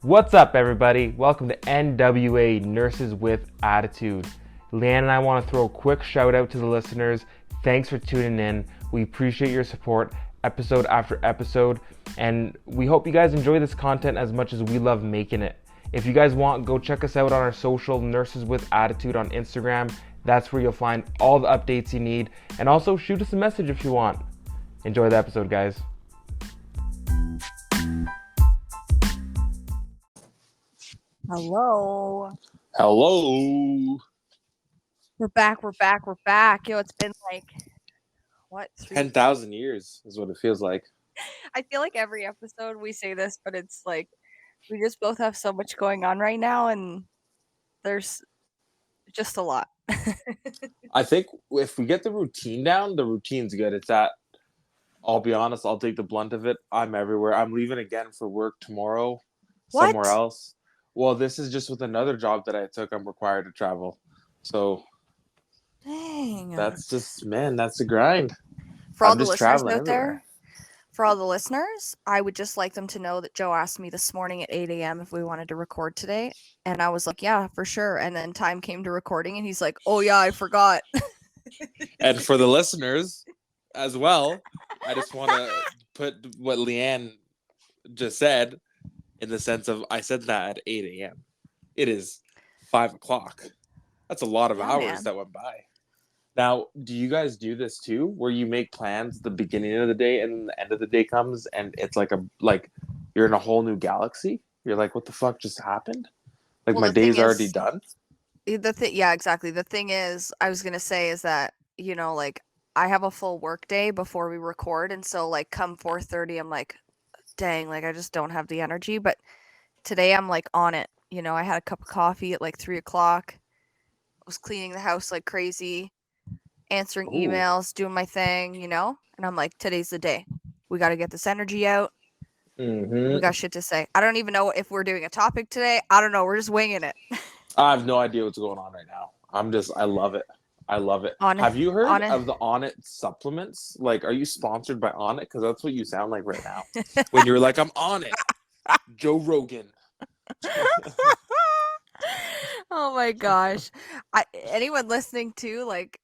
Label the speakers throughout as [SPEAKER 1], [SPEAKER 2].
[SPEAKER 1] What's up, everybody? Welcome to NWA Nurses with Attitude. Leanne and I want to throw a quick shout out to the listeners. Thanks for tuning in. We appreciate your support episode after episode, and we hope you guys enjoy this content as much as we love making it. If you guys want, go check us out on our social, Nurses with Attitude on Instagram. That's where you'll find all the updates you need, and also shoot us a message if you want. Enjoy the episode, guys.
[SPEAKER 2] Hello.
[SPEAKER 3] Hello.
[SPEAKER 2] We're back. Yo, it's been like, what?
[SPEAKER 3] 10,000 years is what it feels like.
[SPEAKER 2] I feel like every episode we say this, but it's like, we just both have so much going on right now, and there's just a lot.
[SPEAKER 3] I think if we get the routine down, the routine's good. It's that, I'll be honest, I'll take the blunt of it. I'm everywhere. I'm leaving again for work tomorrow, somewhere else. Well, this is just with another job that I took. I'm required to travel. So
[SPEAKER 2] Dang.
[SPEAKER 3] that's just, man, that's the grind.
[SPEAKER 2] For all
[SPEAKER 3] I'm
[SPEAKER 2] the
[SPEAKER 3] just
[SPEAKER 2] listeners
[SPEAKER 3] traveling
[SPEAKER 2] out there,
[SPEAKER 3] everywhere.
[SPEAKER 2] for all the listeners, I would just like them to know that Joe asked me this morning at 8 a.m. if we wanted to record today. And I was like, yeah, for sure. And then time came to recording, and he's like, oh, yeah, I forgot.
[SPEAKER 3] And for the listeners as well, I just want to put what Leanne just said in the sense of, I said that at 8 a.m. It is 5 o'clock. That's a lot of hours that went by. Now, do you guys do this too, where you make plans at the beginning of the day and the end of the day comes and it's like you're in a whole new galaxy? You're like, what the fuck just happened? Like,
[SPEAKER 2] Well,
[SPEAKER 3] my day's already done?
[SPEAKER 2] Yeah, exactly. The thing is, I was gonna say is that, like, I have a full work day before we record, and so like come 4:30, I'm like, dang, like I just don't have the energy. But today I'm like on it. I had a cup of coffee at like 3 o'clock. I was cleaning the house like crazy, answering
[SPEAKER 3] Ooh.
[SPEAKER 2] emails, doing my thing, and I'm like, today's the day. We got to get this energy out.
[SPEAKER 3] Mm-hmm.
[SPEAKER 2] We got shit to say. I don't even know if we're doing a topic today. I don't know. We're just winging it.
[SPEAKER 3] I have no idea what's going on right now. I love it. I love it. Have you heard of the Onnit supplements? Like, are you sponsored by Onnit? Because that's what you sound like right now. When you're like, I'm on it. Joe Rogan.
[SPEAKER 2] Oh my gosh. Anyone listening to, like,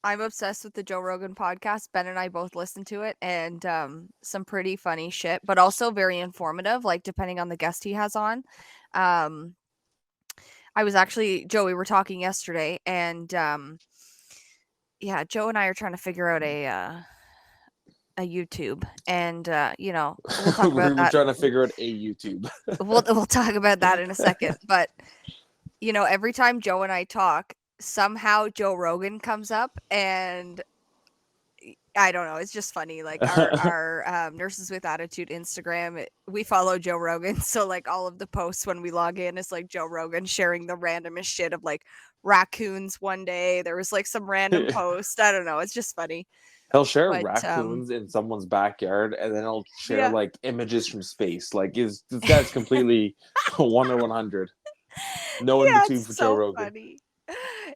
[SPEAKER 2] I'm obsessed with the Joe Rogan podcast. Ben and I both listen to it, and some pretty funny shit, but also very informative, like depending on the guest he has on. I was actually, Joe, we were talking yesterday, and yeah, Joe and I are trying to figure out a YouTube, and we'll talk about
[SPEAKER 3] We're
[SPEAKER 2] that.
[SPEAKER 3] trying to figure out a YouTube.
[SPEAKER 2] We'll talk about that in a second. But every time Joe and I talk, somehow Joe Rogan comes up, and I don't know. It's just funny. Like our Nurses with Attitude Instagram, we follow Joe Rogan. So like all of the posts when we log in is like Joe Rogan sharing the randomest shit of like raccoons one day. There was like some random post. I don't know. It's just funny.
[SPEAKER 3] He'll share raccoons in someone's backyard, and then he'll share like images from space. Like, this guy's completely 1 or 100. No in between for Joe Rogan.
[SPEAKER 2] Funny.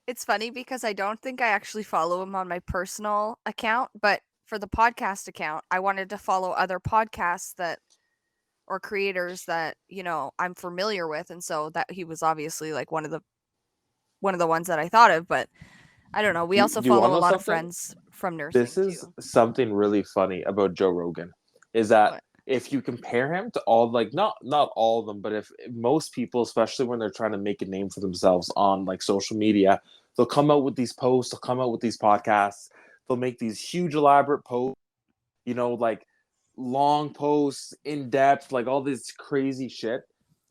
[SPEAKER 2] It's funny because I don't think I actually follow him on my personal account, but for the podcast account, I wanted to follow other podcasts or creators that, I'm familiar with, and so that he was obviously like one of the ones that I thought of, but I don't know. We also follow a lot of friends from nursing.
[SPEAKER 3] This is something really funny about Joe Rogan, is that if you compare him to all, like, not all of them, but if most people, especially when they're trying to make a name for themselves on like social media, they'll come out with these posts, they'll come out with these podcasts, they'll make these huge elaborate posts, like long posts, in depth, like all this crazy shit,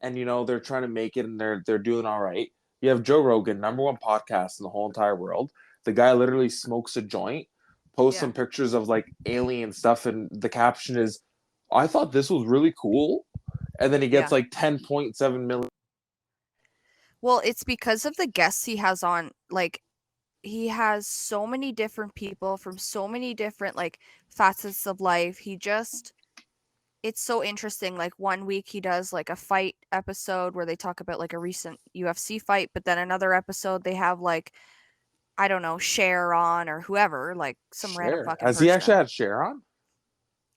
[SPEAKER 3] and they're trying to make it, and they're doing all right. You have Joe Rogan, #1 podcast in the whole entire world. The guy literally smokes a joint, posts some pictures of like alien stuff, and the caption is, I thought this was really cool. And then he gets like 10.7 million.
[SPEAKER 2] Well, it's because of the guests he has on. Like, he has so many different people from so many different like facets of life. It's so interesting. Like, one week he does like a fight episode where they talk about like a recent UFC fight, but then another episode they have like, I don't know, Cher on, or whoever, like some random fucking person.
[SPEAKER 3] Has he actually had Cher on?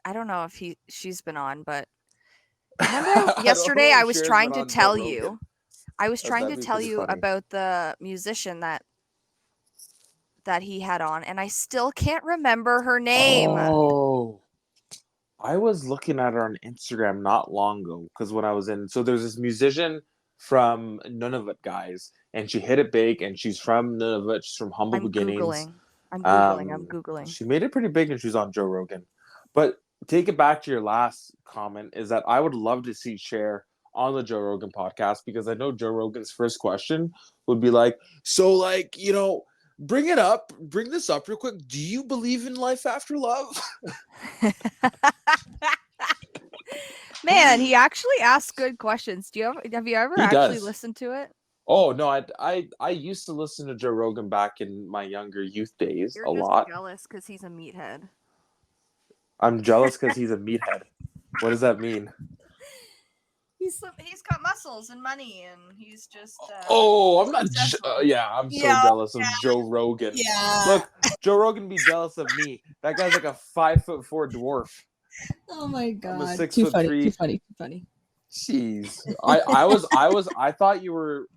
[SPEAKER 2] I don't know if she's been on, but Remember yesterday I was trying to tell
[SPEAKER 3] Rogan.
[SPEAKER 2] you. I was trying to
[SPEAKER 3] That'd be
[SPEAKER 2] tell
[SPEAKER 3] pretty
[SPEAKER 2] you
[SPEAKER 3] funny.
[SPEAKER 2] about the musician that he had on, and I still can't remember her name.
[SPEAKER 3] Oh, I was looking at her on Instagram not long ago because when I was in, so there's this musician from Nunavut, guys, and she hit it big, and she's from Nunavut. She's from humble
[SPEAKER 2] I'm
[SPEAKER 3] beginnings.
[SPEAKER 2] googling. I'm googling.
[SPEAKER 3] She made it pretty big, and she's on Joe Rogan. But take it back to your last comment is that I would love to see Cher on the Joe Rogan podcast because I know Joe Rogan's first question would be like, so like, you know, bring this up real quick. Do you believe in life after love?
[SPEAKER 2] Man, he actually asks good questions. Have you ever
[SPEAKER 3] He
[SPEAKER 2] actually
[SPEAKER 3] does.
[SPEAKER 2] listened to it?
[SPEAKER 3] Oh no, I used to listen to Joe Rogan back in my younger youth days
[SPEAKER 2] You're
[SPEAKER 3] a
[SPEAKER 2] just
[SPEAKER 3] lot.
[SPEAKER 2] jealous because he's a meathead.
[SPEAKER 3] I'm jealous because he's a meathead. What does that mean?
[SPEAKER 2] He's got muscles and money, and he's just.
[SPEAKER 3] Oh, I'm not.
[SPEAKER 2] successful.
[SPEAKER 3] I'm so jealous of Joe Rogan.
[SPEAKER 2] Yeah.
[SPEAKER 3] Look, Joe Rogan be jealous of me. That guy's like a 5'4" dwarf.
[SPEAKER 2] Oh my
[SPEAKER 3] I'm a
[SPEAKER 2] god!
[SPEAKER 3] 6'3".
[SPEAKER 2] Too funny.
[SPEAKER 3] Jeez, I thought you were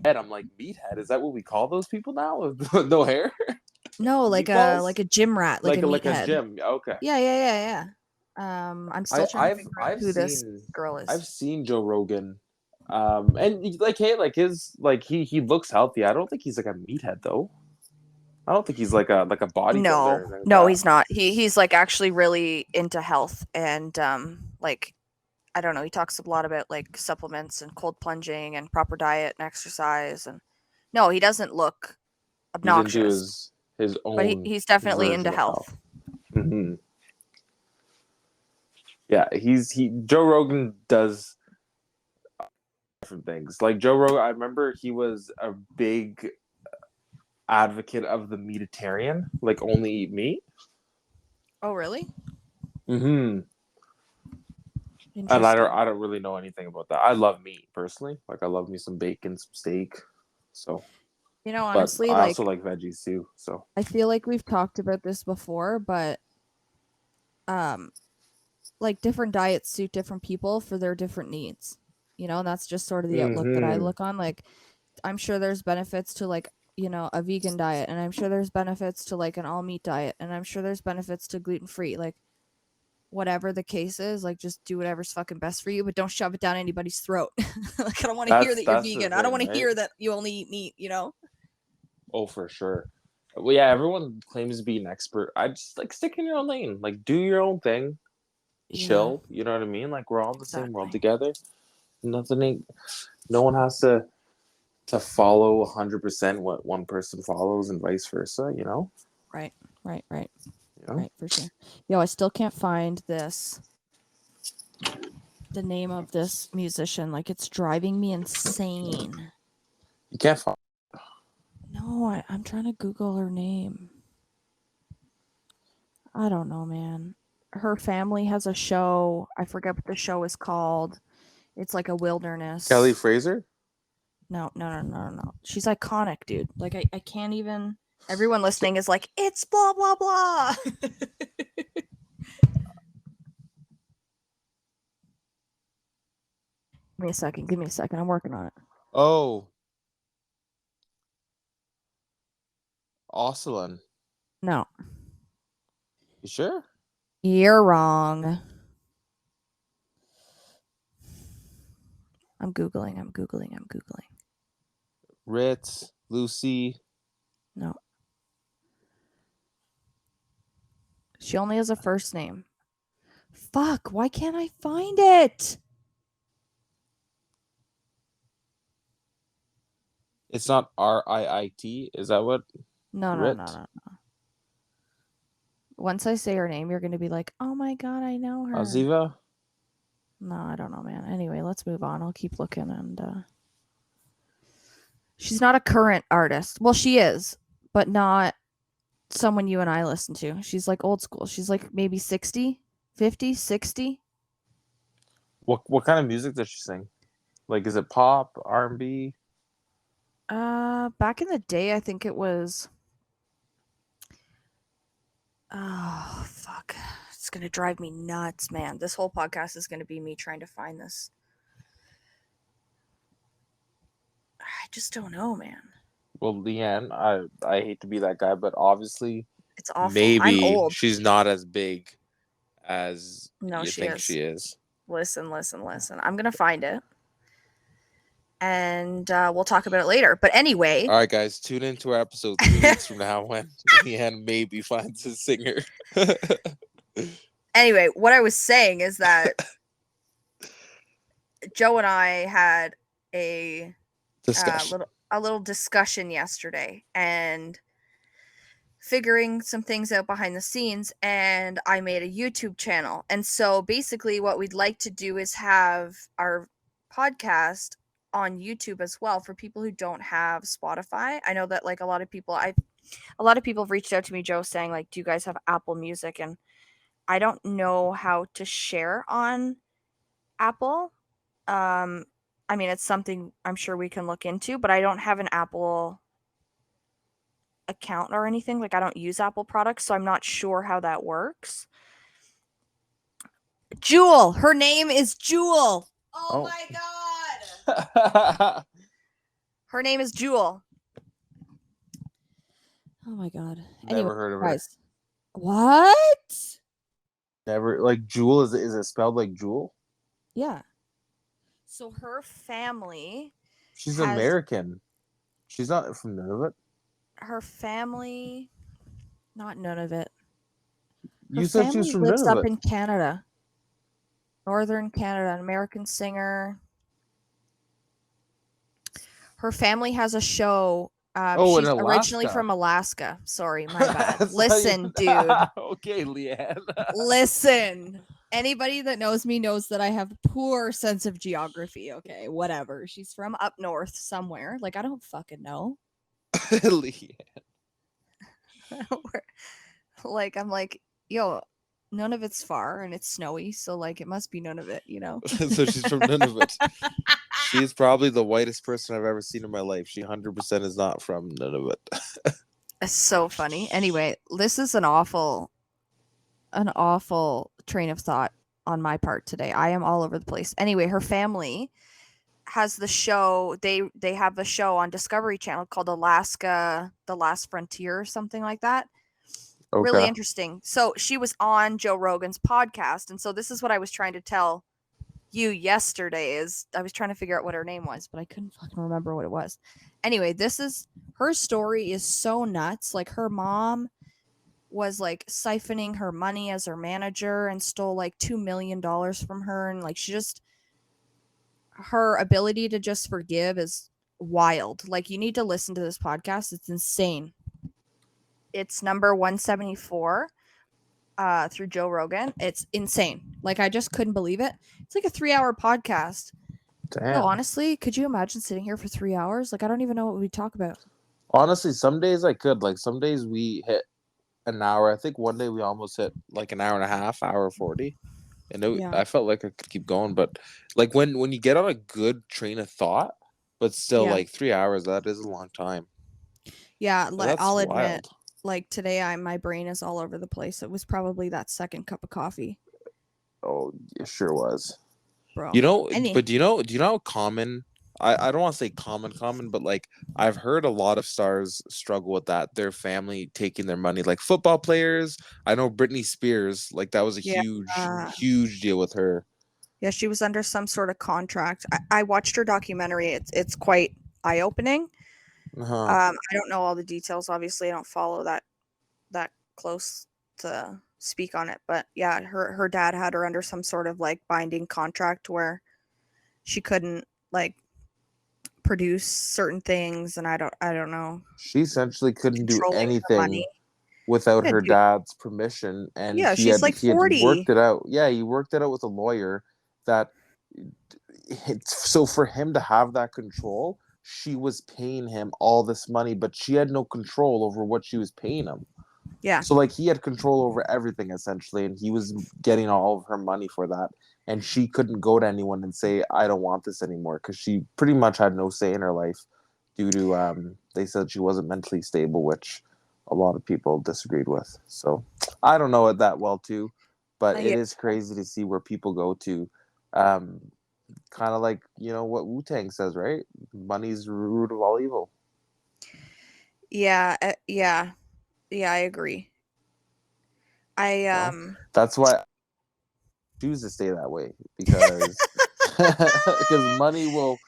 [SPEAKER 3] head. I'm like meathead. Is that what we call those people now with no hair?
[SPEAKER 2] No, like
[SPEAKER 3] Meatballs?
[SPEAKER 2] a gym rat, like a
[SPEAKER 3] like a
[SPEAKER 2] meathead.
[SPEAKER 3] gym. Okay.
[SPEAKER 2] Yeah. I'm still trying to figure out who this girl is.
[SPEAKER 3] I've seen Joe Rogan, and like, hey, like he looks healthy. I don't think he's like a meathead though. I don't think he's like a bodybuilder.
[SPEAKER 2] No, he's not. He's like actually really into health and like I don't know. He talks a lot about like supplements and cold plunging and proper diet and exercise and no, he doesn't look obnoxious.
[SPEAKER 3] He's into his own.
[SPEAKER 2] But he's definitely into health.
[SPEAKER 3] Mm-hmm. Yeah, Joe Rogan does different things. Like Joe Rogan, I remember he was a big advocate of the meatitarian, like only eat meat.
[SPEAKER 2] Oh, really?
[SPEAKER 3] Mm-hmm. And I don't really know anything about that. I love meat personally. Like I love me some bacon, some steak. So,
[SPEAKER 2] you know, honestly,
[SPEAKER 3] but I also like veggies too. So
[SPEAKER 2] I feel like we've talked about this before, but like different diets suit different people for their different needs. You know, and that's just sort of the outlook that I look on. Like, I'm sure there's benefits to like, you know, a vegan diet, and I'm sure there's benefits to like an all meat diet, and I'm sure there's benefits to gluten free. Like, whatever the case is, like just do whatever's fucking best for you, but don't shove it down anybody's throat. Like, I don't want to hear that you're vegan. I don't want to hear that you only eat meat, you know?
[SPEAKER 3] Oh, for sure. Well, yeah, everyone claims to be an expert. I just like stick in your own lane. Like do your own thing. Chill. You know what I mean? Like we're all in the same world together. No one has to follow 100% what one person follows and vice versa, you know?
[SPEAKER 2] Right.
[SPEAKER 3] You know?
[SPEAKER 2] Right, for sure. Yo, I still can't find the name of this musician. Like, it's driving me insane.
[SPEAKER 3] You can't find.
[SPEAKER 2] No, I'm trying to Google her name. I don't know, man. Her family has a show. I forget what the show is called. It's like a wilderness.
[SPEAKER 3] Kelly Fraser?
[SPEAKER 2] No. She's iconic, dude. Like, I can't even. Everyone listening is like, it's blah, blah, blah. Give me a second. I'm working on it.
[SPEAKER 3] Oh. Osselin.
[SPEAKER 2] No.
[SPEAKER 3] You sure?
[SPEAKER 2] You're wrong. I'm Googling.
[SPEAKER 3] Ritz, Lucy.
[SPEAKER 2] No. She only has a first name. Fuck, why can't I find it?
[SPEAKER 3] It's not RIIT. Is that what?
[SPEAKER 2] No. Once I say her name, you're going to be like, oh my God, I know her.
[SPEAKER 3] Aziva?
[SPEAKER 2] No, I don't know, man. Anyway, let's move on. I'll keep looking. And she's not a current artist. Well, she is, but not someone you and I listen to. She's like old school. She's like maybe 60, 50, 60.
[SPEAKER 3] What kind of music does she sing? Like, is it pop, R&B?
[SPEAKER 2] Back in the day, I think it was. Oh fuck! it's going to drive me nuts, man. This whole podcast is going to be me trying to find this. I just don't know, man.
[SPEAKER 3] Well, Leanne, I hate to be that guy, but obviously,
[SPEAKER 2] It's awful. I'm
[SPEAKER 3] maybe
[SPEAKER 2] old.
[SPEAKER 3] she's not as big as
[SPEAKER 2] No,
[SPEAKER 3] you
[SPEAKER 2] she
[SPEAKER 3] think
[SPEAKER 2] is.
[SPEAKER 3] she is.
[SPEAKER 2] Listen. I'm going to find it. And we'll talk about it later. But anyway.
[SPEAKER 3] All right, guys, tune into our episode 3 weeks from now when Leanne maybe finds a singer.
[SPEAKER 2] Anyway, what I was saying is that Joe and I had a little discussion yesterday and figuring some things out behind the scenes, and I made a YouTube channel. And so basically what we'd like to do is have our podcast on YouTube as well for people who don't have Spotify. I know that like a lot of people have reached out to me, Joe, saying like, do you guys have Apple Music? And I don't know how to share on Apple. I mean, it's something I'm sure we can look into, but I don't have an Apple account or anything. Like, I don't use Apple products, so I'm not sure how that works. Jewel. Her name is Jewel. Oh my God. Her name is Jewel. Oh my God.
[SPEAKER 3] Never heard of her.
[SPEAKER 2] Guys. What?
[SPEAKER 3] Never. Like Jewel, is it spelled like Jewel?
[SPEAKER 2] Yeah. So her family.
[SPEAKER 3] She's American. She's not from Nunavut.
[SPEAKER 2] Her family, not Nunavut.
[SPEAKER 3] You said she was from
[SPEAKER 2] lives
[SPEAKER 3] Nunavut.
[SPEAKER 2] up in Canada, northern Canada. An American singer. Her family has a show. She's originally from Alaska. Sorry, my bad. Listen, dude.
[SPEAKER 3] Okay, Leanne.
[SPEAKER 2] Listen. Anybody that knows me knows that I have poor sense of geography. Okay, whatever. She's from up north somewhere. Like, I don't fucking know.
[SPEAKER 3] Leanne.
[SPEAKER 2] Like, I'm like, yo, none of it's far and it's snowy, so like it must be none of it, you know.
[SPEAKER 3] So she's from Nunavut. She's probably the whitest person I've ever seen in my life. She 100% is not from Nunavut.
[SPEAKER 2] It's so funny. Anyway, this is an awful train of thought on my part today. I am all over the place. Anyway, her family has the show. They have a show on Discovery Channel called Alaska, The Last Frontier or something like that. Okay. Really interesting. So she was on Joe Rogan's podcast. And so this is what I was trying to tell you yesterday is I was trying to figure out what her name was, but I couldn't fucking remember what it was. Anyway, her story is so nuts. Like, her mom was like siphoning her money as her manager and stole like $2 million from her. And like, her ability to just forgive is wild. Like, you need to listen to this podcast. It's insane. It's number 174 through Joe Rogan. It's insane. Like, I just couldn't believe it. It's like a 3-hour podcast. Damn. No, honestly, could you imagine sitting here for 3 hours? Like, I don't even know what we talk about.
[SPEAKER 3] Honestly, some days I could. Like, some days we hit an hour. I think one day we almost hit like an hour and a half, hour 40. And I felt like I could keep going. But like when you get on a good train of thought, but still like 3 hours, that is a long time.
[SPEAKER 2] Yeah, I'll admit. Like, today my brain is all over the place. It was probably that second cup of coffee.
[SPEAKER 3] Oh, it sure was.
[SPEAKER 2] Bro.
[SPEAKER 3] But do you know how common, I don't want to say common, but like I've heard a lot of stars struggle with that, their family taking their money, like football players. I know Britney Spears, like that was a huge deal with her.
[SPEAKER 2] Yeah, she was under some sort of contract. I watched her documentary. It's quite eye-opening. I don't know all the details. Obviously, I don't follow that close to speak on it. But yeah, her dad had her under some sort of like binding contract where she couldn't like produce certain things, and I don't know.
[SPEAKER 3] She essentially couldn't do anything without her dad's permission, and
[SPEAKER 2] she's like 40.
[SPEAKER 3] He worked it out. Yeah, he worked it out with a lawyer. So for him to have that control, she was paying him all this money, but she had no control over what she was paying him.
[SPEAKER 2] Yeah.
[SPEAKER 3] So like he had control over everything essentially, and he was getting all of her money for that. And she couldn't go to anyone and say, I don't want this anymore, because she pretty much had no say in her life due to they said she wasn't mentally stable, which a lot of people disagreed with. So I don't know it that well too. But it
[SPEAKER 2] Yeah.
[SPEAKER 3] is crazy to see where people go to. Kind of like, what Wu-Tang says, right? Money's the root of all evil.
[SPEAKER 2] Yeah, I agree. I
[SPEAKER 3] Well, that's why I choose to stay that way, because money will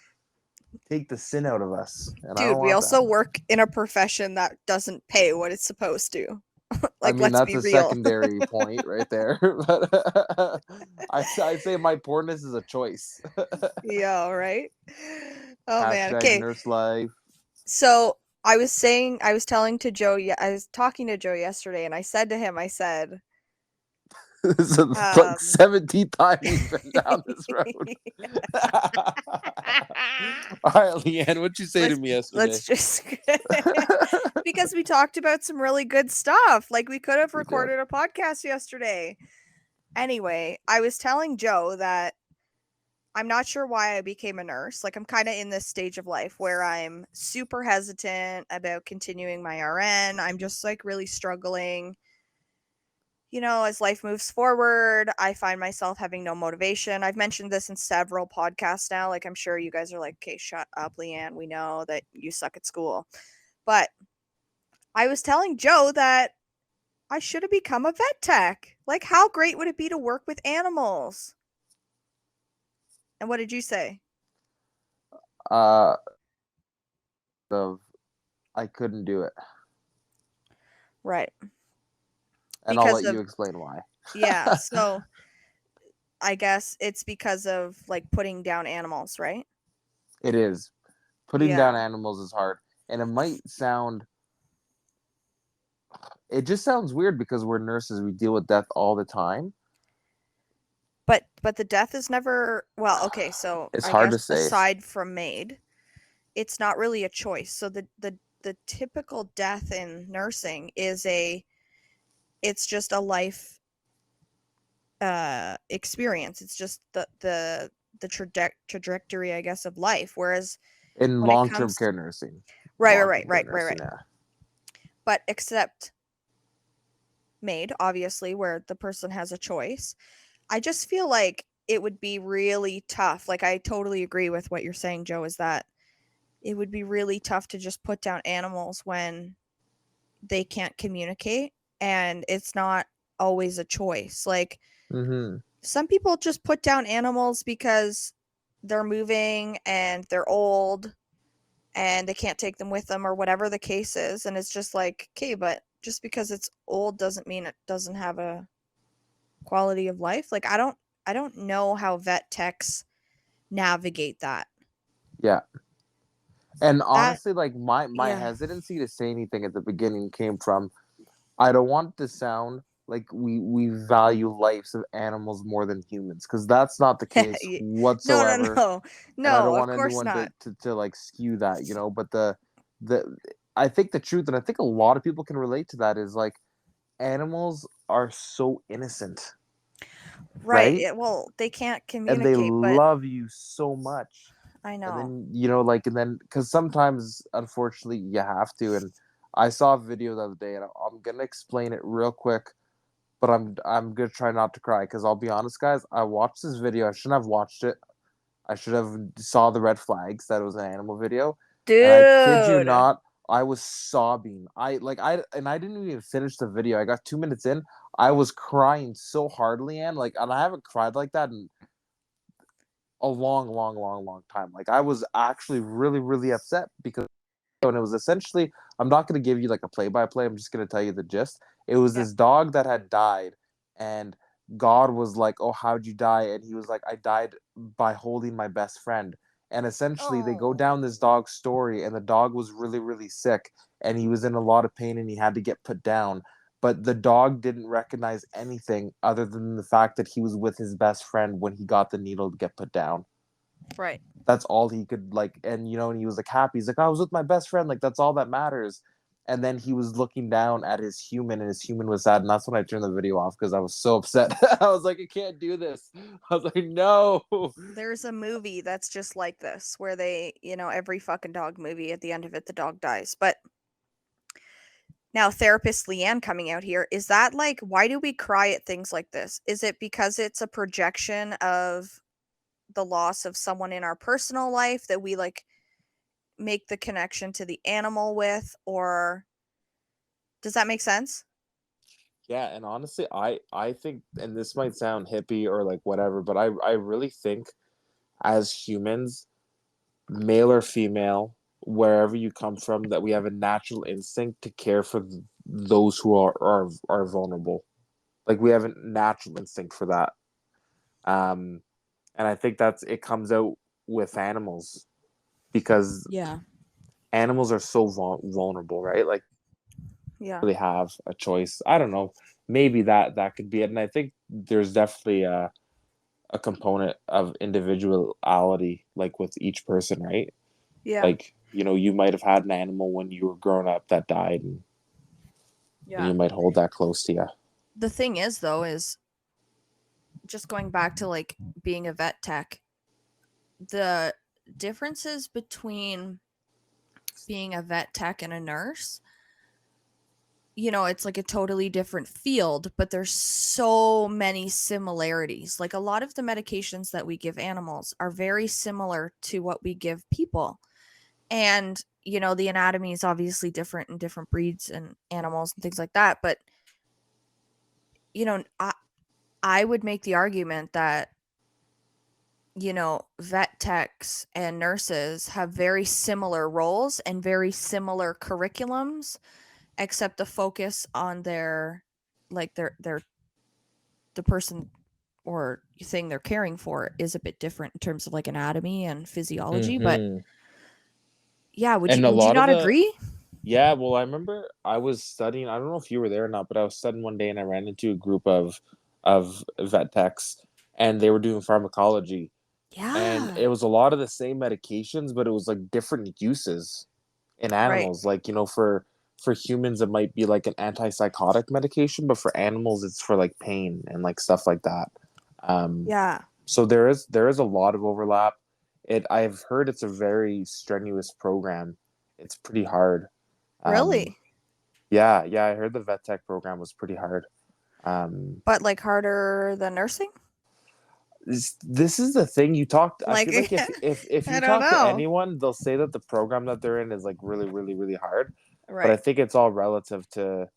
[SPEAKER 3] take the sin out of us, and I
[SPEAKER 2] dude,
[SPEAKER 3] don't
[SPEAKER 2] we
[SPEAKER 3] want
[SPEAKER 2] also
[SPEAKER 3] that.
[SPEAKER 2] work in a profession that doesn't pay what it's supposed to.
[SPEAKER 3] I
[SPEAKER 2] Like,
[SPEAKER 3] mean,
[SPEAKER 2] let's
[SPEAKER 3] that's
[SPEAKER 2] be
[SPEAKER 3] a
[SPEAKER 2] real.
[SPEAKER 3] secondary point right there. But I say my poorness is a choice.
[SPEAKER 2] Yeah, right. Oh man.
[SPEAKER 3] Hashtag
[SPEAKER 2] Okay.
[SPEAKER 3] nurse life.
[SPEAKER 2] So I was talking to Joe yesterday, and I said to him, I said,
[SPEAKER 3] This is like 17th time we've been down this road. All right, Leanne, what'd you say to me yesterday?
[SPEAKER 2] let's just because we talked about some really good stuff. Like, we could have recorded a podcast yesterday. Anyway, I was telling Joe that I'm not sure why I became a nurse. Like, I'm kind of in this stage of life where I'm super hesitant about continuing my RN. I'm just like really struggling. As life moves forward, I find myself having no motivation. I've mentioned this in several podcasts now. Like, I'm sure you guys are like, okay, shut up, Leanne. We know that you suck at school. But I was telling Joe that I should have become a vet tech. Like, how great would it be to work with animals? And what did you say?
[SPEAKER 3] Of I couldn't do it.
[SPEAKER 2] Right.
[SPEAKER 3] And I'll let you explain why.
[SPEAKER 2] Yeah, so I guess it's because of like putting down animals, right?
[SPEAKER 3] It is. Putting down
[SPEAKER 2] Yeah.
[SPEAKER 3] animals is hard. And it just sounds weird because we're nurses, we deal with death all the time.
[SPEAKER 2] But the death is never, well, okay, so
[SPEAKER 3] It's
[SPEAKER 2] I
[SPEAKER 3] hard
[SPEAKER 2] guess
[SPEAKER 3] to say.
[SPEAKER 2] aside from MAID, it's not really a choice. So the typical death in nursing is it's just a life experience. It's just the trajectory, I guess, of life. Whereas
[SPEAKER 3] In
[SPEAKER 2] when it
[SPEAKER 3] long-term
[SPEAKER 2] comes
[SPEAKER 3] care nursing.
[SPEAKER 2] right.
[SPEAKER 3] Yeah.
[SPEAKER 2] But except MAID, obviously, where the person has a choice. I just feel like it would be really tough. Like, I totally agree with what you're saying, Joe, is that it would be really tough to just put down animals when they can't communicate, and it's not always a choice. Like, some people just put down animals because they're moving and they're old and they can't take them with them, or whatever the case is. And it's just like, okay, but just because it's old doesn't mean it doesn't have a quality of life. Like, I don't know how vet techs navigate that.
[SPEAKER 3] Yeah. And honestly,
[SPEAKER 2] That
[SPEAKER 3] like my
[SPEAKER 2] yeah.
[SPEAKER 3] hesitancy to say anything at the beginning came from, I don't want to sound like we value lives of animals more than humans, because that's not the case whatsoever. And I
[SPEAKER 2] No,
[SPEAKER 3] don't
[SPEAKER 2] of
[SPEAKER 3] want
[SPEAKER 2] course
[SPEAKER 3] anyone
[SPEAKER 2] not.
[SPEAKER 3] to like skew that, But the I think the truth, and I think a lot of people can relate to that, is like animals are so innocent, right?
[SPEAKER 2] Well, they can't
[SPEAKER 3] And they
[SPEAKER 2] communicate, but
[SPEAKER 3] love you so much.
[SPEAKER 2] I
[SPEAKER 3] And
[SPEAKER 2] know.
[SPEAKER 3] then, because sometimes, unfortunately, you have to. And I saw a video the other day, and I'm gonna explain it real quick, but I'm gonna try not to cry, because I'll be honest, guys. I watched this video. I shouldn't have watched it. I should have saw the red flags that it was an animal video, and I kid you
[SPEAKER 2] Dude.
[SPEAKER 3] not, I was sobbing. I didn't even finish the video. I got 2 minutes in. I was crying so hard, Leanne. And I haven't cried like that in a long, long, long, long time. Like, I was actually really, really upset, because and it was essentially, I'm not going to give you like a play-by-play. I'm just going to tell you the gist. It was this dog that had died, and God was like, "Oh, how'd you die?" And he was like, "I died by holding my best friend." And essentially, they go down this dog's story, and the dog was really, really sick, and he was in a lot of pain, and he had to get put down. But the dog didn't recognize anything other than the fact that he was with his best friend when he got the needle to get put down.
[SPEAKER 2] Right.
[SPEAKER 3] That's all he could, and and he was like happy. He's like, I was with my best friend, like that's all that matters. And then he was looking down at his human, and his human was sad. And that's when I turned the video off, because I was so upset. I was like, I can't do this. I was like, no.
[SPEAKER 2] There's a movie that's just like this, where every fucking dog movie, at the end of it, the dog dies. But Now, therapist Leanne coming out here, is that like, why do we cry at things like this? Is it because it's a projection of the loss of someone in our personal life that we like make the connection to the animal with, or does that make sense?
[SPEAKER 3] Yeah, and honestly, I think, and this might sound hippie or like whatever, but I really think as humans, male or female, wherever you come from, that we have a natural instinct to care for those who are vulnerable. Like we have a natural instinct for that. And I think it comes out with animals because
[SPEAKER 2] Yeah.
[SPEAKER 3] animals are so vulnerable, right? Like
[SPEAKER 2] Yeah.
[SPEAKER 3] really have a choice. I don't know. Maybe that could be it. And I think there's definitely a component of individuality, like with each person, right?
[SPEAKER 2] Yeah.
[SPEAKER 3] Like, you might have had an animal when you were growing up that died, and
[SPEAKER 2] Yeah.
[SPEAKER 3] you might hold that close to you.
[SPEAKER 2] The thing is, though, is just going back to like being a vet tech, the differences between being a vet tech and a nurse, it's like a totally different field, but there's so many similarities. Like a lot of the medications that we give animals are very similar to what we give people. And, the anatomy is obviously different in different breeds and animals and things like that. But, I would make the argument that, vet techs and nurses have very similar roles and very similar curriculums, except the focus on their like their the person or thing they're caring for is a bit different in terms of like anatomy and physiology. But
[SPEAKER 3] Mm-hmm.
[SPEAKER 2] yeah, would
[SPEAKER 3] And
[SPEAKER 2] you
[SPEAKER 3] a
[SPEAKER 2] would you
[SPEAKER 3] lot of
[SPEAKER 2] not
[SPEAKER 3] the
[SPEAKER 2] agree?
[SPEAKER 3] Yeah, well, I remember I was studying. I don't know if you were there or not, but I was studying one day and I ran into a group of vet techs, and they were doing pharmacology, and
[SPEAKER 2] Yeah.
[SPEAKER 3] it was a lot of the same medications, but it was like different uses in
[SPEAKER 2] Right.
[SPEAKER 3] animals. Like, for humans it might be like an antipsychotic medication, but for animals it's for like pain and like stuff like that. Um,
[SPEAKER 2] Yeah.
[SPEAKER 3] so there is a lot of overlap. I've heard it's a very strenuous program. It's pretty hard. Um,
[SPEAKER 2] Really?
[SPEAKER 3] yeah, I heard the vet tech program was pretty hard. Um,
[SPEAKER 2] But like harder than nursing?
[SPEAKER 3] this is the thing you talked. I
[SPEAKER 2] Like
[SPEAKER 3] feel like if
[SPEAKER 2] I
[SPEAKER 3] you
[SPEAKER 2] don't
[SPEAKER 3] talk to
[SPEAKER 2] know.
[SPEAKER 3] anyone, they'll say that the program that they're in is like really, really, really hard. But I
[SPEAKER 2] Right.
[SPEAKER 3] think it's all relative to,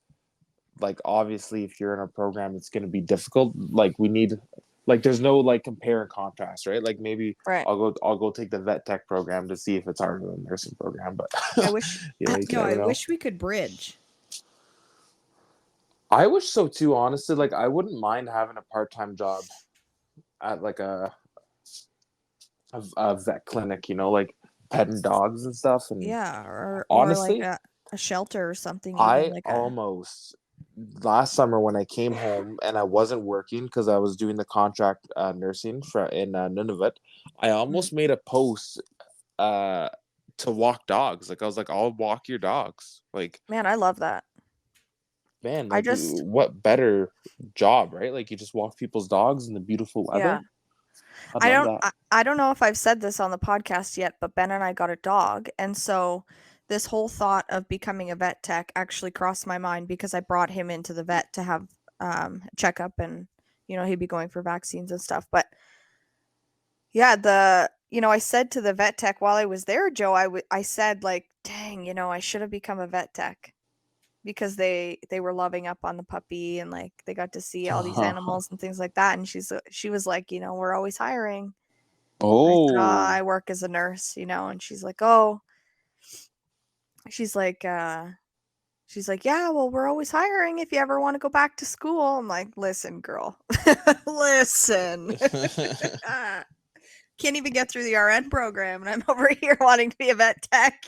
[SPEAKER 3] like, obviously if you're in a program, it's going to be difficult. Like we need, like, there's no like compare and contrast, right? Like maybe
[SPEAKER 2] Right.
[SPEAKER 3] I'll go take the vet tech program to see if it's harder than the nursing program, but
[SPEAKER 2] I wish
[SPEAKER 3] you can
[SPEAKER 2] no,
[SPEAKER 3] never
[SPEAKER 2] I
[SPEAKER 3] know.
[SPEAKER 2] wish we could bridge.
[SPEAKER 3] I wish so too, honestly. Like I wouldn't mind having a part-time job at like a vet clinic, like petting dogs and stuff. And
[SPEAKER 2] Yeah, or like
[SPEAKER 3] honestly,
[SPEAKER 2] a shelter or something, even
[SPEAKER 3] I
[SPEAKER 2] like a
[SPEAKER 3] almost last summer when I came home and I wasn't working because I was doing the contract nursing in Nunavut, I
[SPEAKER 2] Mhm.
[SPEAKER 3] almost made a post uh, to walk dogs. Like I was like, I'll walk your dogs. Like,
[SPEAKER 2] Man, I love that.
[SPEAKER 3] man,
[SPEAKER 2] I
[SPEAKER 3] like
[SPEAKER 2] just
[SPEAKER 3] what better job, right? Like you just walk people's dogs in the beautiful
[SPEAKER 2] yeah.
[SPEAKER 3] weather. I'd love that.
[SPEAKER 2] I don't know if I've said this on the podcast yet, but Ben and I got a dog. And so this whole thought of becoming a vet tech actually crossed my mind because I brought him into the vet to have a checkup, and he'd be going for vaccines and stuff. But yeah, I said to the vet tech while I was there, Joe, I said like, dang, I should have become a vet tech because they were loving up on the puppy, and like they got to see all these animals and things like that. And she was like, we're always hiring. I said,
[SPEAKER 3] Oh.
[SPEAKER 2] I work as a nurse, and she's like, oh, she's like, yeah, well, we're always hiring if you ever want to go back to school. I'm like, listen, girl, listen. Can't even get through the RN program, and I'm over here wanting to be a vet tech,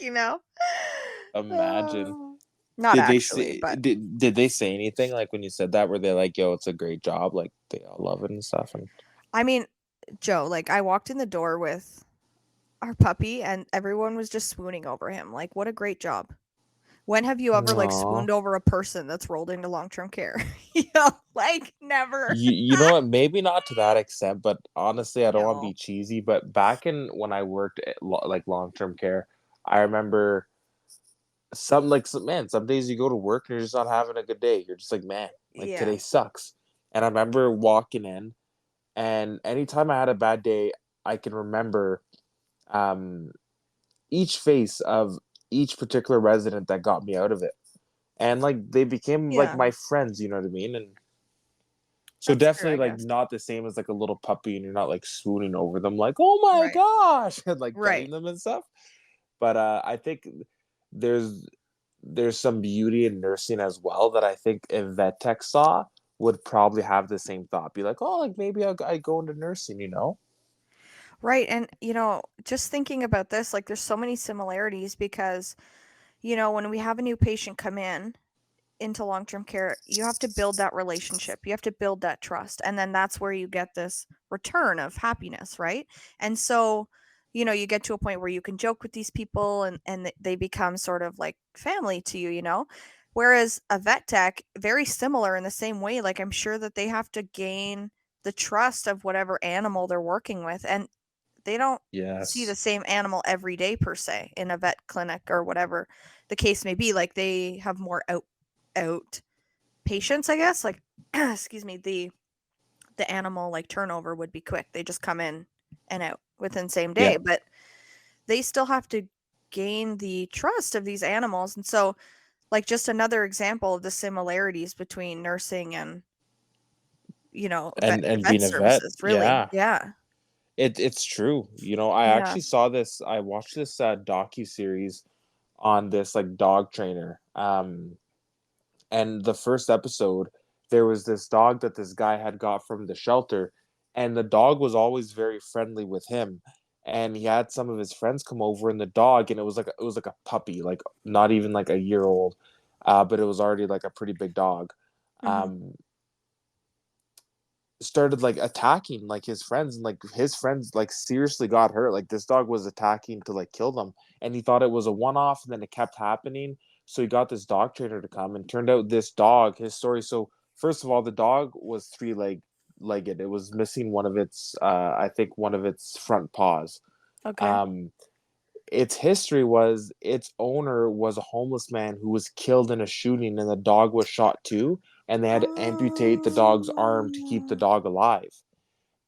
[SPEAKER 3] Imagine.
[SPEAKER 2] Not actually, but
[SPEAKER 3] Did they say anything like when you said that? Were they like, "Yo, it's a great job," like they all love it and stuff? And
[SPEAKER 2] I mean, Joe, like I walked in the door with our puppy and everyone was just swooning over him. Like, what a great job. When have you ever like
[SPEAKER 3] no,
[SPEAKER 2] swooned over a person that's rolled into long-term care? Like never.
[SPEAKER 3] you know what? Maybe not to that extent, but honestly, I don't want to
[SPEAKER 2] No.
[SPEAKER 3] be cheesy. But back in when I worked at like long term care, I remember some days you go to work and you're just not having a good day. You're just like, man, like
[SPEAKER 2] Yeah.
[SPEAKER 3] today sucks. And I remember walking in, and anytime I had a bad day, I can remember um each face of each particular resident that got me out of it. And like they became like
[SPEAKER 2] Yeah.
[SPEAKER 3] my friends, you know what I mean? And so
[SPEAKER 2] That's true,
[SPEAKER 3] definitely
[SPEAKER 2] I
[SPEAKER 3] like
[SPEAKER 2] guess.
[SPEAKER 3] not the same as like a little puppy and you're not like swooning over them like, oh my
[SPEAKER 2] Right.
[SPEAKER 3] gosh, and like
[SPEAKER 2] Right.
[SPEAKER 3] petting them and stuff. But I think there's there's some beauty in nursing as well that I think if vet tech saw would probably have the same thought. Be like, oh, like maybe I go into nursing, you know?
[SPEAKER 2] Right. And, just thinking about this, like, there's so many similarities because, when we have a new patient come in into long-term care, you have to build that relationship. You have to build that trust. And then that's where you get this return of happiness, right? And so, you get to a point where you can joke with these people and they become sort of like family to you. Whereas a vet tech, very similar in the same way, like I'm sure that they have to gain the trust of whatever animal they're working with. And they don't see the
[SPEAKER 3] Yes.
[SPEAKER 2] same animal every day per se in a vet clinic or whatever the case may be. Like they have more out patients, I guess. Like excuse me, the animal like turnover would be quick. They just come in and out within same
[SPEAKER 3] Yeah.
[SPEAKER 2] day, but they still have to gain the trust of these animals. And so like just another example of the similarities between nursing and vet,
[SPEAKER 3] And
[SPEAKER 2] vet
[SPEAKER 3] being a vet.
[SPEAKER 2] services really.
[SPEAKER 3] Yeah.
[SPEAKER 2] Yeah.
[SPEAKER 3] It's true. You know, I
[SPEAKER 2] Yeah.
[SPEAKER 3] actually saw this. I watched this docu series on this like dog trainer. And the first episode, there was this dog that this guy had got from the shelter, and the dog was always very friendly with him. And he had some of his friends come over, and the dog, and it was like a puppy, like not even like a year old, but it was already like a pretty big dog.
[SPEAKER 2] Mhm.
[SPEAKER 3] Um, started like attacking like his friends, and like his friends like seriously got hurt. Like this dog was attacking to like kill them, and he thought it was a one-off, and then it kept happening. So he got this dog trainer to come, and turned out this dog, his story. So first of all, the dog was three legged. It was missing one of its I think one of its front paws.
[SPEAKER 2] Okay.
[SPEAKER 3] um its history was its owner was a homeless man who was killed in a shooting, and the dog was shot too, and they had to amputate the dog's arm to keep the
[SPEAKER 2] Oh.
[SPEAKER 3] dog alive.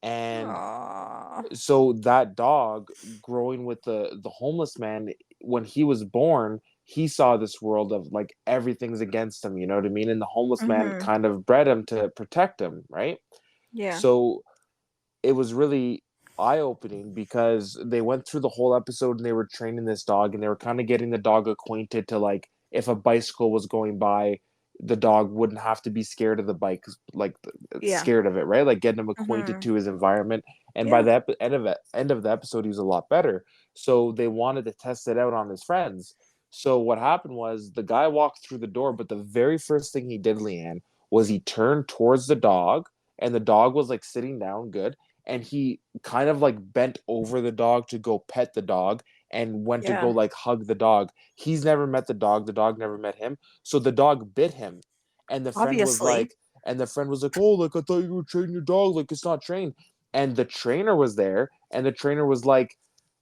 [SPEAKER 3] And
[SPEAKER 2] Aw.
[SPEAKER 3] so that dog, growing with the homeless man, when he was born, he saw this world of like everything's against him, you know what I mean? And the homeless man
[SPEAKER 2] Mhm.
[SPEAKER 3] kind of bred him to protect him, right?
[SPEAKER 2] Yeah.
[SPEAKER 3] So it was really eye-opening because they went through the whole episode and they were training this dog, and they were kind of getting the dog acquainted to like if a bicycle was going by, the dog wouldn't have to be scared of the bike, like
[SPEAKER 2] Yeah.
[SPEAKER 3] scared of it, right? Like getting him acquainted
[SPEAKER 2] Mhm.
[SPEAKER 3] to his environment. And by
[SPEAKER 2] Yeah.
[SPEAKER 3] the end of the episode, he was a lot better. So they wanted to test it out on his friends. So what happened was the guy walked through the door, but the very first thing he did, Leanne, was he turned towards the dog, and the dog was like sitting down good, and he kind of like bent over the dog to go pet the dog, and went to go
[SPEAKER 2] Yeah.
[SPEAKER 3] like hug the dog. He's never met the dog never met him. So the dog bit him. And the friend was
[SPEAKER 2] Obviously.
[SPEAKER 3] like, oh, like I thought you were training your dog, like it's not trained. And the trainer was there, and the trainer was like,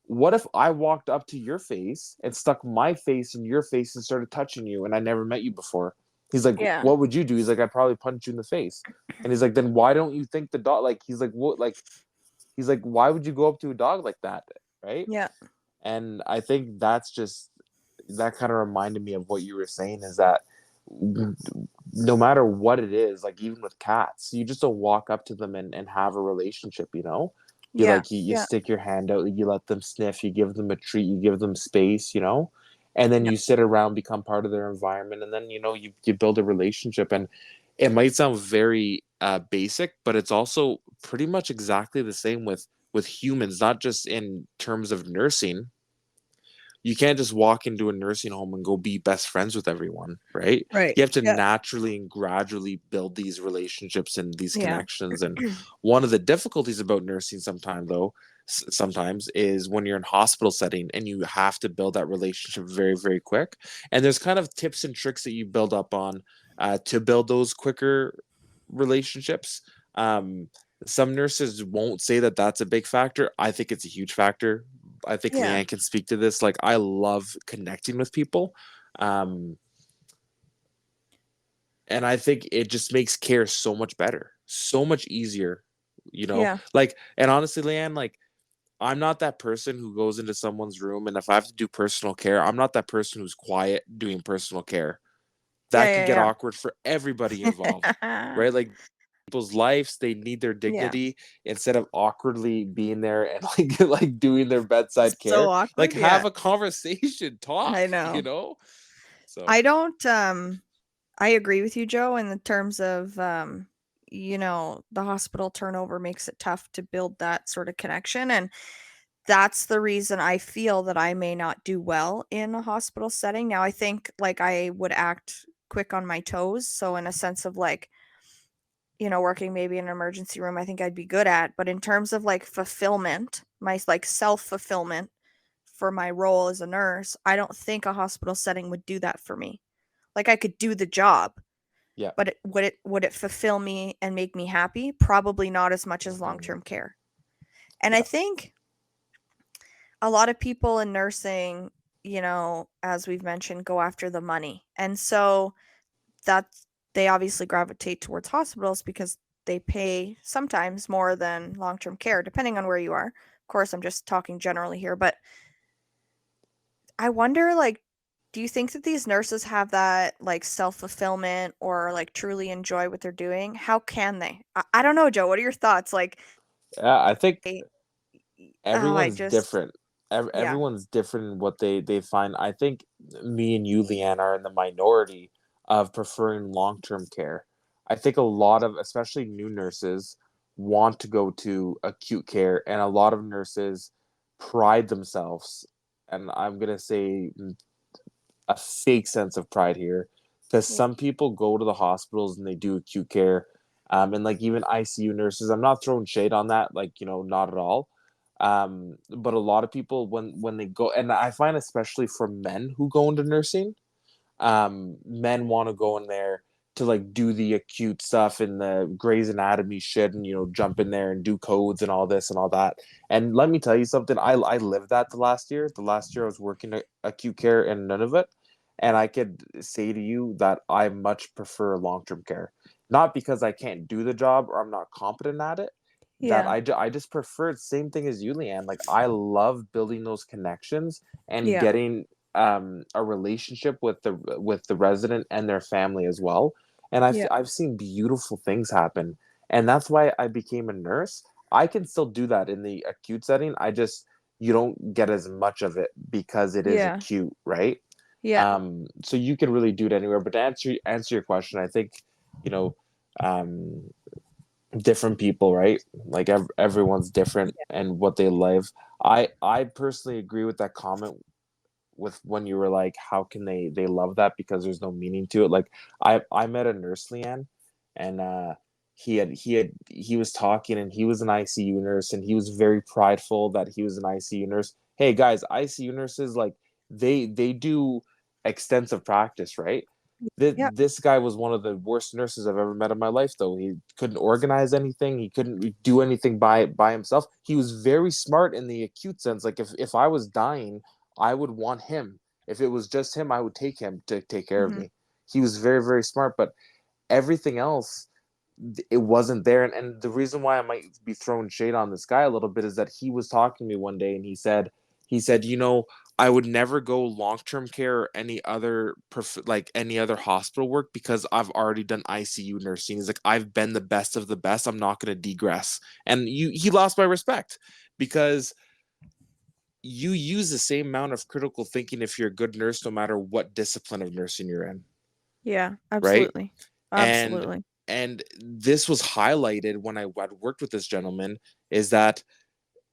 [SPEAKER 3] what if I walked up to your face and stuck my face in your face and started touching you, and I never met you before? He's like,
[SPEAKER 2] Yeah.
[SPEAKER 3] what would you do? He's like, I'd probably punch you in the face. And he's like, then why don't you think the dog, like, he's like, what, like, he's like, why would you go up to a dog like that? Right.
[SPEAKER 2] Yeah.
[SPEAKER 3] And I think that's just, that kind of reminded me of what you were saying, is that no matter what it is, like even with cats, you just don't walk up to them and have a relationship, you know? You
[SPEAKER 2] Yeah.
[SPEAKER 3] like you
[SPEAKER 2] Yeah.
[SPEAKER 3] stick your hand out, you let them sniff, you give them a treat, you give them space, you know? And then
[SPEAKER 2] Yeah.
[SPEAKER 3] you sit around, become part of their environment, and then you build a relationship. And it might sound very basic, but it's also pretty much exactly the same with humans, not just in terms of nursing. You can't just walk into a nursing home and go be best friends with everyone, right?
[SPEAKER 2] Right.
[SPEAKER 3] You have to
[SPEAKER 2] Yeah.
[SPEAKER 3] naturally and gradually build these relationships and these
[SPEAKER 2] Yeah.
[SPEAKER 3] connections. And one of the difficulties about nursing sometimes is when you're in hospital setting and you have to build that relationship very, very quick. And there's kind of tips and tricks that you build up on to build those quicker relationships. Um, some nurses won't say that that's a big factor. I think it's a huge factor. I think
[SPEAKER 2] Yeah.
[SPEAKER 3] Leanne can speak to this. Like, I love connecting with people. Um, and I think it just makes care so much better, so much easier,
[SPEAKER 2] Yeah.
[SPEAKER 3] like, and honestly, Leanne, like, I'm not that person who goes into someone's room, and if I have to do personal care, I'm not that person who's quiet doing personal care. That can get
[SPEAKER 2] Yeah.
[SPEAKER 3] awkward for everybody involved,
[SPEAKER 2] Yeah.
[SPEAKER 3] right? Like, people's lives, they need their
[SPEAKER 2] Yeah.
[SPEAKER 3] dignity instead of awkwardly being there and like like doing their bedside
[SPEAKER 2] So
[SPEAKER 3] care. Like,
[SPEAKER 2] awkward.
[SPEAKER 3] have
[SPEAKER 2] Yeah.
[SPEAKER 3] a conversation, talk,
[SPEAKER 2] I know.
[SPEAKER 3] So
[SPEAKER 2] I don't I agree with you, Joe, in the terms of the hospital turnover makes it tough to build that sort of connection. And that's the reason I feel that I may not do well in a hospital setting. Now, I think like I would act quick on my toes. So, in a sense of like, working maybe in an emergency room, I think I'd be good at. But in terms of like fulfillment, my like self fulfillment for my role as a nurse, I don't think a hospital setting would do that for me. Like I could do the job,
[SPEAKER 3] yeah.
[SPEAKER 2] but would it fulfill me and make me happy? Probably not as much as
[SPEAKER 3] Mhm.
[SPEAKER 2] long-term care. And I
[SPEAKER 3] Yeah.
[SPEAKER 2] think a lot of people in nursing, as we've mentioned, go after the money. And so that's they obviously gravitate towards hospitals because they pay sometimes more than long-term care, depending on where you are. Of course, I'm just talking generally here, but I wonder, like, do you think that these nurses have that like self-fulfillment or like truly enjoy what they're doing? How can they? I don't know, Joe. What are your thoughts? Like,
[SPEAKER 3] Yeah, I think
[SPEAKER 2] I, I
[SPEAKER 3] everyone's
[SPEAKER 2] just,
[SPEAKER 3] different.
[SPEAKER 2] yeah,
[SPEAKER 3] Everyone's different in what they find. I think me and you, Leanne, are in the minority of preferring long-term care. I think a lot of, especially new nurses, want to go to acute care, and a lot of nurses pride themselves, and I'm gonna say a fake sense of pride here, because
[SPEAKER 2] yeah,
[SPEAKER 3] some people go to the hospitals and they do acute care, and like even ICU nurses. I'm not throwing shade on that, like, not at all. But a lot of people, when they go, and I find especially for men who go into nursing, men want to go in there to like do the acute stuff and the Grey's Anatomy shit, and jump in there and do codes and all this and all that. And let me tell you something, I lived that the last year. The last year I was working acute care and none of it. And I could say to you that I much prefer long-term care. Not because I can't do the job or I'm not competent at it. That
[SPEAKER 2] yeah,
[SPEAKER 3] I just prefer it. Same thing as you, Leanne. Like, I love building those connections and
[SPEAKER 2] yeah,
[SPEAKER 3] getting a relationship with the resident and their family as well. And
[SPEAKER 2] yeah,
[SPEAKER 3] I've seen beautiful things happen, and that's why I became a nurse. I can still do that in the acute setting. I just You don't get as much of it because it is
[SPEAKER 2] yeah,
[SPEAKER 3] acute, right?
[SPEAKER 2] yeah,
[SPEAKER 3] So you can really do it anywhere. But to answer your question, I think, you know, um, different people, right? Like, everyone's different and what they live. I personally agree with that comment, with when you were like, how can they love that because there's no meaning to it. Like, I met a nurse, Leanne, and he was talking, and he was an ICU nurse, and he was very prideful that he was an ICU nurse. Hey guys, ICU nurses, like, they do extensive practice, right?
[SPEAKER 2] yeah,
[SPEAKER 3] This guy was one of the worst nurses I've ever met in my life, though. He couldn't organize anything. He couldn't do anything by himself. He was very smart in the acute sense. Like, if I was dying, I would want him. If it was just him, I would take him to take care of
[SPEAKER 2] hmm
[SPEAKER 3] me. He was very, very smart, but everything else, it wasn't there. And the reason why I might be throwing shade on this guy a little bit is that he was talking to me one day, and he said, I would never go long-term care or any other like any other hospital work because I've already done ICU nursing. He's like, I've been the best of the best. I'm not going to digress. And he lost my respect, because you use the same amount of critical thinking if you're a good nurse, no matter what discipline of nursing you're in,
[SPEAKER 2] yeah,
[SPEAKER 3] right?
[SPEAKER 2] absolutely,
[SPEAKER 3] and
[SPEAKER 2] absolutely,
[SPEAKER 3] and this was highlighted when I'd worked with this gentleman, is that,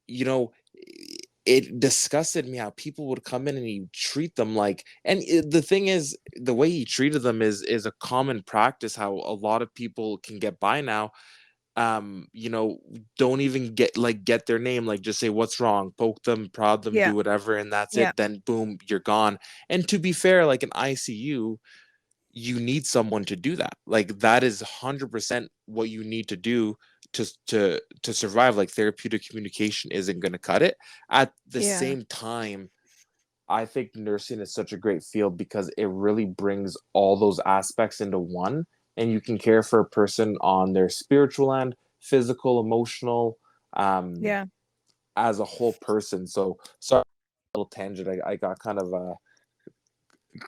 [SPEAKER 3] you know it disgusted me how people would come in and he treat them like, and the thing is, the way he treated them is a common practice, how a lot of people can get by now. Don't even get their name, like, just say what's wrong, poke them, prod them,
[SPEAKER 2] yeah,
[SPEAKER 3] do whatever, and that's
[SPEAKER 2] yeah,
[SPEAKER 3] it. Then boom, you're gone. And to be fair, like, an ICU, you need someone to do that. Like, that is 100% what you need to do to survive. Like, therapeutic communication isn't going to cut it. At the
[SPEAKER 2] yeah,
[SPEAKER 3] same time, I think nursing is such a great field because it really brings all those aspects into one, and you can care for a person on their spiritual end, physical, emotional, um,
[SPEAKER 2] Yeah.
[SPEAKER 3] as a whole person. So, sorry, a little tangent. I got kind of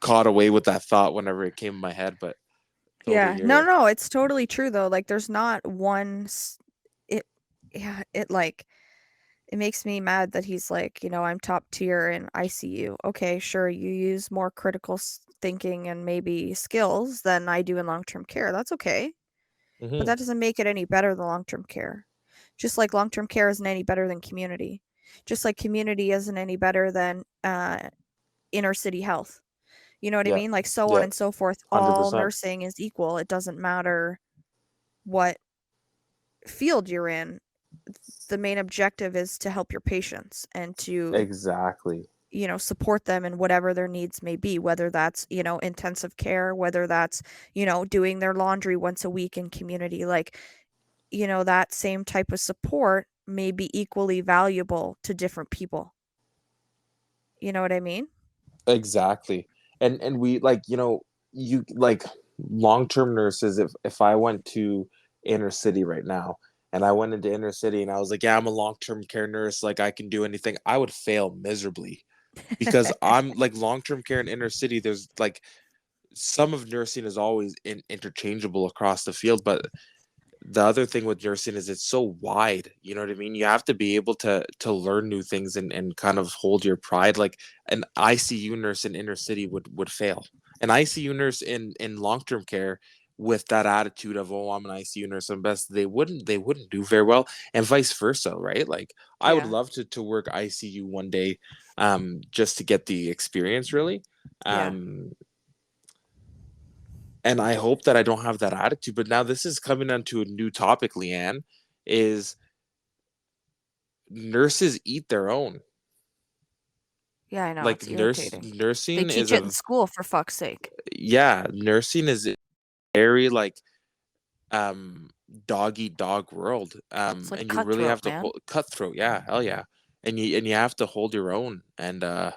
[SPEAKER 3] caught away with that thought whenever it came in my head, but totally
[SPEAKER 2] Yeah.
[SPEAKER 3] hear
[SPEAKER 2] No,
[SPEAKER 3] you.
[SPEAKER 2] no, it's totally true though. Like there's not it yeah, it like it makes me mad that he's like, I'm top tier in ICU. Okay, sure, you use more critical thinking and maybe skills than I do in long-term care. That's okay. But
[SPEAKER 3] Hmm.
[SPEAKER 2] that doesn't make it any better than long-term care. Just like long-term care isn't any better than community. Just like community isn't any better than inner city health. You know what I
[SPEAKER 3] Yeah,
[SPEAKER 2] mean? Like so on
[SPEAKER 3] yeah,
[SPEAKER 2] and so forth.
[SPEAKER 3] hundred
[SPEAKER 2] All
[SPEAKER 3] percent.
[SPEAKER 2] nursing is equal. It doesn't matter what field you're in. The main objective is to help your patients and to,
[SPEAKER 3] Exactly.
[SPEAKER 2] support them in whatever their needs may be, whether that's, intensive care, whether that's, doing their laundry once a week in community. Like, that same type of support may be equally valuable to different people. You know what I mean?
[SPEAKER 3] Exactly. And we like, you like long-term nurses, if I went to inner city right now and I went into inner city and I was like, yeah, I'm a long-term care nurse, like I can do anything, I would fail miserably because I'm like long-term care in inner city, there's like some of nursing is always interchangeable across the field, but the other thing with nursing is it's so wide, you know what I mean? You have to be able to learn new things and kind of hold your pride. Like an ICU nurse in inner city would fail. An ICU nurse in long-term care with that attitude of, oh, I'm an ICU nurse, I'm best, they wouldn't do very well, and vice versa, right? Like I would
[SPEAKER 2] Yeah.
[SPEAKER 3] love to work ICU one day, just to get the experience really.
[SPEAKER 2] Yeah.
[SPEAKER 3] Um and I hope that I don't have that attitude. But now this is coming onto a new topic, Leanne, is nurses eat their own.
[SPEAKER 2] Yeah, I know.
[SPEAKER 3] Like
[SPEAKER 2] It's irritating. They
[SPEAKER 3] nursing is
[SPEAKER 2] teach it
[SPEAKER 3] a
[SPEAKER 2] in school for fuck's sake.
[SPEAKER 3] yeah, nursing is very like um dog eat dog world.
[SPEAKER 2] It's like
[SPEAKER 3] And you really
[SPEAKER 2] cutthroat,
[SPEAKER 3] have to
[SPEAKER 2] man.
[SPEAKER 3] hold cutthroat, yeah, hell yeah. And you have to hold your own. And I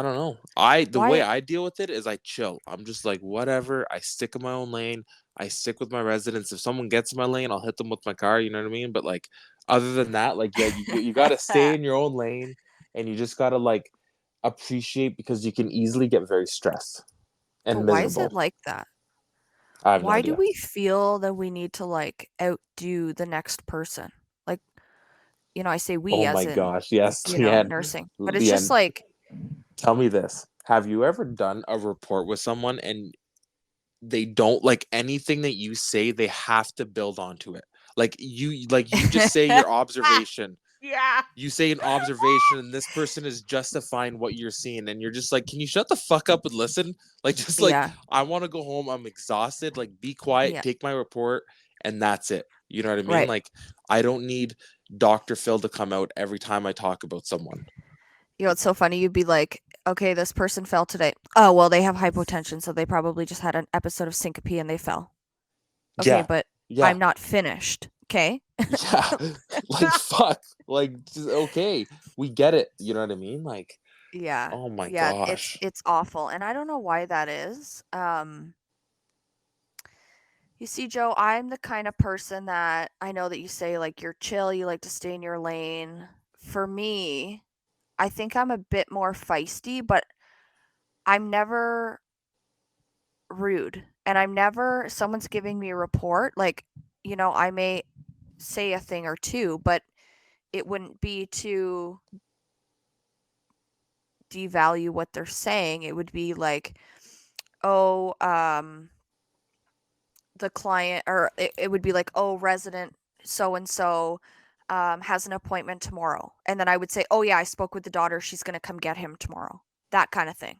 [SPEAKER 3] don't know. The way
[SPEAKER 2] Why
[SPEAKER 3] I deal with it is I chill. I'm just like whatever. I stick in my own lane. I stick with my residents. If someone gets in my lane, I'll hit them with my car. You know what I mean? But like other than that, like yeah, you got to stay in your own lane, and you just got to like appreciate because you can easily get very stressed
[SPEAKER 2] But
[SPEAKER 3] and
[SPEAKER 2] why is it
[SPEAKER 3] miserable.
[SPEAKER 2] like that?
[SPEAKER 3] I have no
[SPEAKER 2] Why do
[SPEAKER 3] idea.
[SPEAKER 2] we feel that we need to, like, outdo the next person? Like, I say we
[SPEAKER 3] Oh
[SPEAKER 2] as
[SPEAKER 3] my
[SPEAKER 2] in,
[SPEAKER 3] gosh, yes, Leanne.
[SPEAKER 2] nursing, but it's just
[SPEAKER 3] Leanne,
[SPEAKER 2] like
[SPEAKER 3] tell me this: have you ever done a report with someone and they don't like anything that you say, they have to build onto it. Like you just say your observation.
[SPEAKER 2] Yeah.
[SPEAKER 3] You say an observation and this person is justifying what you're seeing and you're just like, "Can you shut the fuck up and listen?" Like just like
[SPEAKER 2] Yeah.
[SPEAKER 3] I want to go home, I'm exhausted, like be quiet,
[SPEAKER 2] Yeah.
[SPEAKER 3] take my report and that's it. You know what I mean?
[SPEAKER 2] Right.
[SPEAKER 3] Like I don't need Dr. Phil to come out every time I talk about someone.
[SPEAKER 2] It's so funny. You'd be like, okay, this person fell today. Oh, well, they have hypotension, so they probably just had an episode of syncope and they fell. Okay,
[SPEAKER 3] Yeah.
[SPEAKER 2] but
[SPEAKER 3] Yeah.
[SPEAKER 2] I'm not finished. Okay.
[SPEAKER 3] Yeah. Like fuck. Like just, okay, we get it. You know what I mean? Like
[SPEAKER 2] Yeah.
[SPEAKER 3] oh my
[SPEAKER 2] Yeah, it's
[SPEAKER 3] gosh.
[SPEAKER 2] it's awful. And I don't know why that is. You see, Joe, I'm the kind of person that I know that you say like you're chill, you like to stay in your lane. For me, I think I'm a bit more feisty, but I'm never rude. And I'm never someone's giving me a report, like, I may say a thing or two, but it wouldn't be to devalue what they're saying. It would be like, oh, the client, or it would be like, oh, resident so and so has an appointment tomorrow, and then I would say, oh yeah, I spoke with the daughter, she's going to come get him tomorrow, that kind of thing.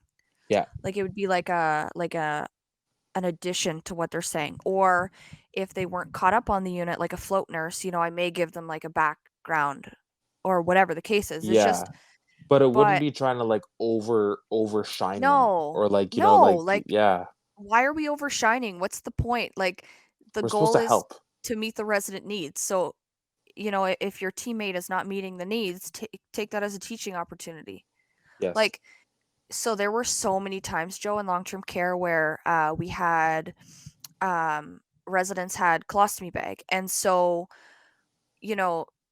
[SPEAKER 3] Yeah.
[SPEAKER 2] Like it would be like a an addition to what they're saying. Or if they weren't caught up on the unit, like a float nurse, I may give them like a background or whatever the case is. It's
[SPEAKER 3] Yeah.
[SPEAKER 2] just,
[SPEAKER 3] But it wouldn't
[SPEAKER 2] but
[SPEAKER 3] be trying to like overshine them
[SPEAKER 2] no,
[SPEAKER 3] or like,
[SPEAKER 2] no,
[SPEAKER 3] like
[SPEAKER 2] like,
[SPEAKER 3] yeah,
[SPEAKER 2] why are we overshining? What's the point? Like, the
[SPEAKER 3] we're supposed
[SPEAKER 2] goal
[SPEAKER 3] to
[SPEAKER 2] is
[SPEAKER 3] help.
[SPEAKER 2] to meet the resident needs. So if your teammate is not meeting the needs, take that as a teaching opportunity.
[SPEAKER 3] Yes.
[SPEAKER 2] Like, so there were so many times, Joe, in long-term care where we had residents had colostomy bag. And so,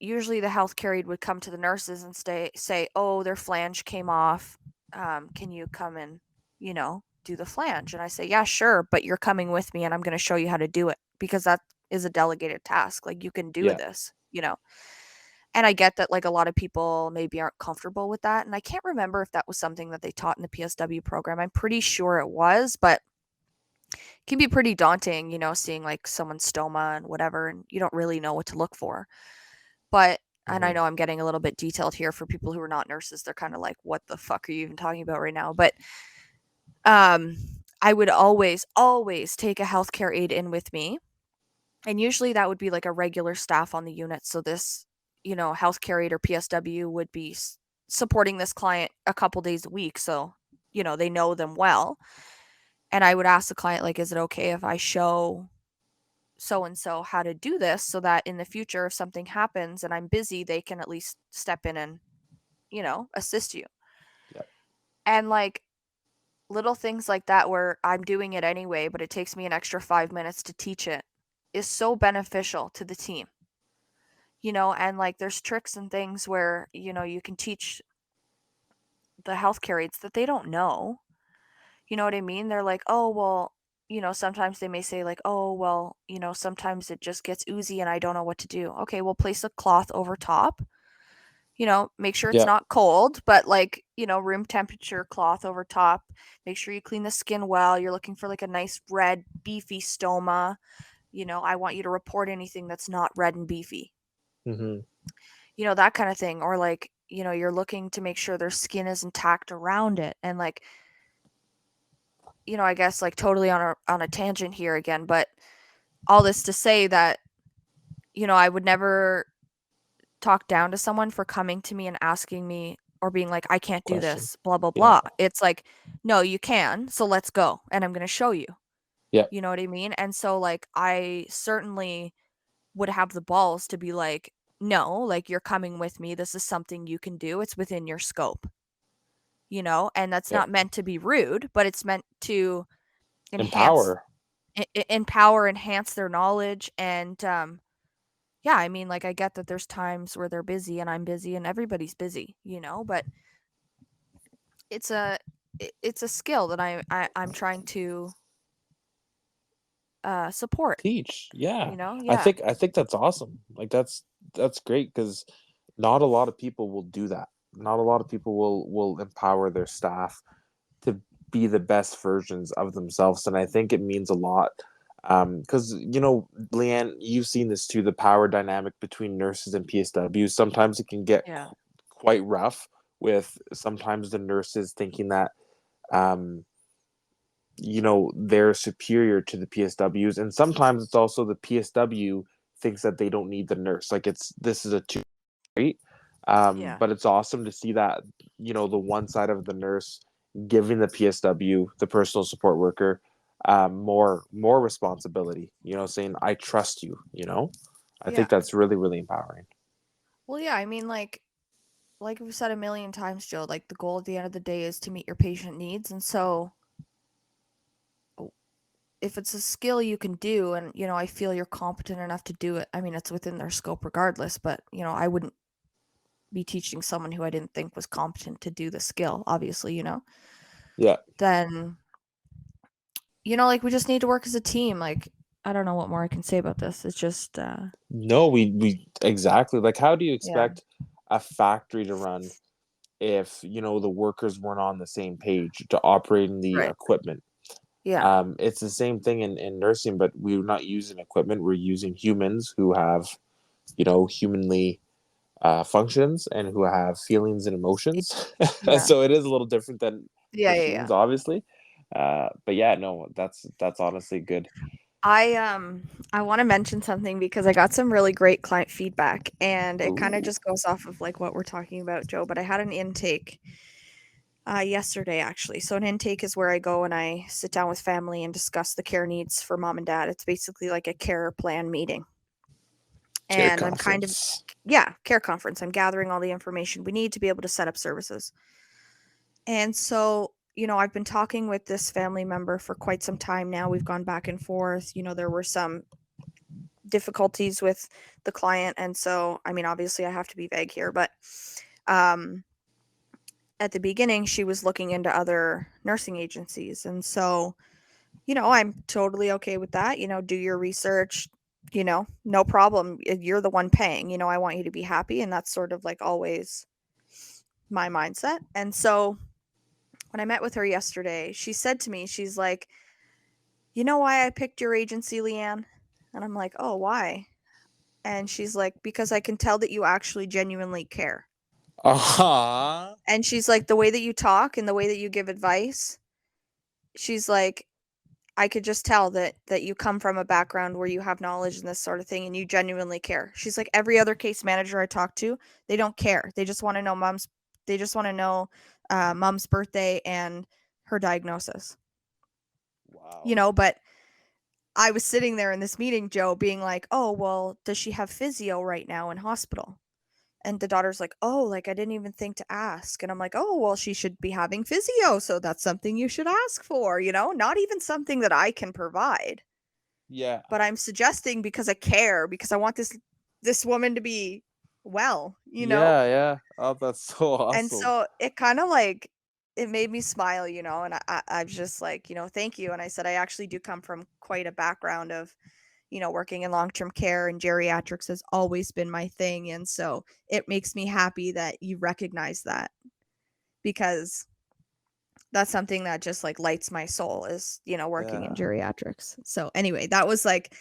[SPEAKER 2] usually the healthcare aide would come to the nurses and say, oh, their flange came off. Can you come and, do the flange? And I say, yeah, sure. But you're coming with me and I'm going to show you how to do it because that is a delegated task. Like, you can do
[SPEAKER 3] Yeah.
[SPEAKER 2] this. And I get that, like, a lot of people maybe aren't comfortable with that. And I can't remember if that was something that they taught in the PSW program. I'm pretty sure it was, but it can be pretty daunting, seeing like someone's stoma and whatever, and you don't really know what to look for. But, and I
[SPEAKER 3] Hmm.
[SPEAKER 2] know I'm getting a little bit detailed here for people who are not nurses. They're kind of like, what the fuck are you even talking about right now? But um, I would always take a healthcare aide in with me. And usually that would be like a regular staff on the unit. So this, healthcare aide or PSW would be supporting this client a couple days a week. So, they know them well. And I would ask the client, like, is it okay if I show so and so how to do this so that in the future, if something happens and I'm busy, they can at least step in and, assist you.
[SPEAKER 3] Yeah.
[SPEAKER 2] And like little things like that where I'm doing it anyway, but it takes me an extra 5 minutes to teach it is so beneficial to the team. And like there's tricks and things where, you can teach the healthcare aides that they don't know. You know what I mean? They're like, oh, well, sometimes they may say, like, oh, well, sometimes it just gets oozy and I don't know what to do. Okay, well, place a cloth over top. Make sure it's
[SPEAKER 3] Yeah.
[SPEAKER 2] not cold, but like, room temperature cloth over top. Make sure you clean the skin well. You're looking for like a nice red, beefy stoma. I want you to report anything that's not red and beefy,
[SPEAKER 3] Hmm.
[SPEAKER 2] that kind of thing. Or like, you're looking to make sure their skin is intact around it. And like, I guess like totally on a tangent here again, but all this to say that, I would never talk down to someone for coming to me and asking me or being like, I can't do
[SPEAKER 3] Question.
[SPEAKER 2] this, blah, blah,
[SPEAKER 3] Yeah.
[SPEAKER 2] blah. It's like, no, you can. So let's go. And I'm going to show you.
[SPEAKER 3] Yeah.
[SPEAKER 2] You know what I mean? And so, like, I certainly would have the balls to be like, no, like, you're coming with me. This is something you can do. It's within your scope, and that's
[SPEAKER 3] Yeah.
[SPEAKER 2] not meant to be rude, but it's meant to enhance,
[SPEAKER 3] Empower.
[SPEAKER 2] empower, enhance their knowledge. And, yeah, I mean, like, I get that there's times where they're busy and I'm busy and everybody's busy, but it's a it's a skill that I'm trying to support,
[SPEAKER 3] Teach. Yeah.
[SPEAKER 2] yeah.
[SPEAKER 3] I think that's awesome. Like that's great because not a lot of people will do that. Not a lot of people will empower their staff to be the best versions of themselves, and I think it means a lot. Because Leanne, you've seen this too, the power dynamic between nurses and PSWs. Sometimes it can get
[SPEAKER 2] Yeah.
[SPEAKER 3] quite rough with sometimes the nurses thinking that um they're superior to the PSWs, and sometimes it's also the PSW thinks that they don't need the nurse. Like this is a two, right?
[SPEAKER 2] Yeah.
[SPEAKER 3] But it's awesome to see that the one side of the nurse giving the PSW, the personal support worker, more responsibility. Saying I trust you. I
[SPEAKER 2] Yeah.
[SPEAKER 3] think that's really really empowering.
[SPEAKER 2] Well, yeah, I mean, like we've said a million times, Joe, like the goal at the end of the day is to meet your patient needs. And so if it's a skill you can do and, I feel you're competent enough to do it, I mean, it's within their scope regardless, but, I wouldn't be teaching someone who I didn't think was competent to do the skill, obviously,
[SPEAKER 3] Yeah.
[SPEAKER 2] then, like we just need to work as a team. Like, I don't know what more I can say about this. It's just,
[SPEAKER 3] No, we exactly, like, how do you
[SPEAKER 2] yeah,
[SPEAKER 3] expect a factory to run if the workers weren't on the same page to operating the
[SPEAKER 2] right.
[SPEAKER 3] equipment?
[SPEAKER 2] Yeah.
[SPEAKER 3] It's the same thing in nursing, but we're not using equipment. We're using humans who have humanly functions and who have feelings and emotions.
[SPEAKER 2] Yeah.
[SPEAKER 3] So it is a little different than
[SPEAKER 2] Yeah. Yeah. Yeah.
[SPEAKER 3] machines, obviously. But yeah, no, that's honestly good.
[SPEAKER 2] I want to mention something because I got some really great client feedback and it kind of
[SPEAKER 3] Ooh.
[SPEAKER 2] just goes off of like what we're talking about, Joe, but I had an intake yesterday actually. So an intake is where I go and I sit down with family and discuss the care needs for mom and dad. It's basically like a care plan meeting. and I'm kind of care conference. I'm gathering all the information we need to be able to set up services. And so, I've been talking with this family member for quite some time now. We've gone back and forth. There were some difficulties with the client, and so, obviously I have to be vague here, but at the beginning she was looking into other nursing agencies, and so, I'm totally okay with that. Do your research, no problem. You're the one paying. I want you to be happy, and that's sort of like always my mindset. And so when I met with her yesterday, she said to me, she's like, "You know why I picked your agency, Leanne?" And I'm like, "Oh, why?" And she's like, "Because I can tell that you actually genuinely care."
[SPEAKER 3] Uh-huh.
[SPEAKER 2] And she's like, "The way that you talk and the way that you give advice," she's like, "I could just tell that you come from a background where you have knowledge in this sort of thing and you genuinely care." She's like, "Every other case manager I talk to, they don't care. They just want to know mom's birthday and her diagnosis."
[SPEAKER 3] Wow.
[SPEAKER 2] But I was sitting there in this meeting, Joe, being like, "Oh, well, does she have physio right now in hospital?" And the daughter's like, "Oh, like I didn't even think to ask." And I'm like, "Oh, well, she should be having physio, so that's something you should ask for, not even something that I can provide.
[SPEAKER 3] Yeah.
[SPEAKER 2] But I'm suggesting because I care, because I want this woman to be well,
[SPEAKER 3] Yeah. Oh, that's so awesome.
[SPEAKER 2] And so it kind of like it made me smile, and I was just like, "Thank you." And I said, "I actually do come from quite a background of, working in long-term care, and geriatrics has always been my thing. And so it makes me happy that you recognize that, because that's something that just like lights my soul is, working in geriatrics." So anyway, that was like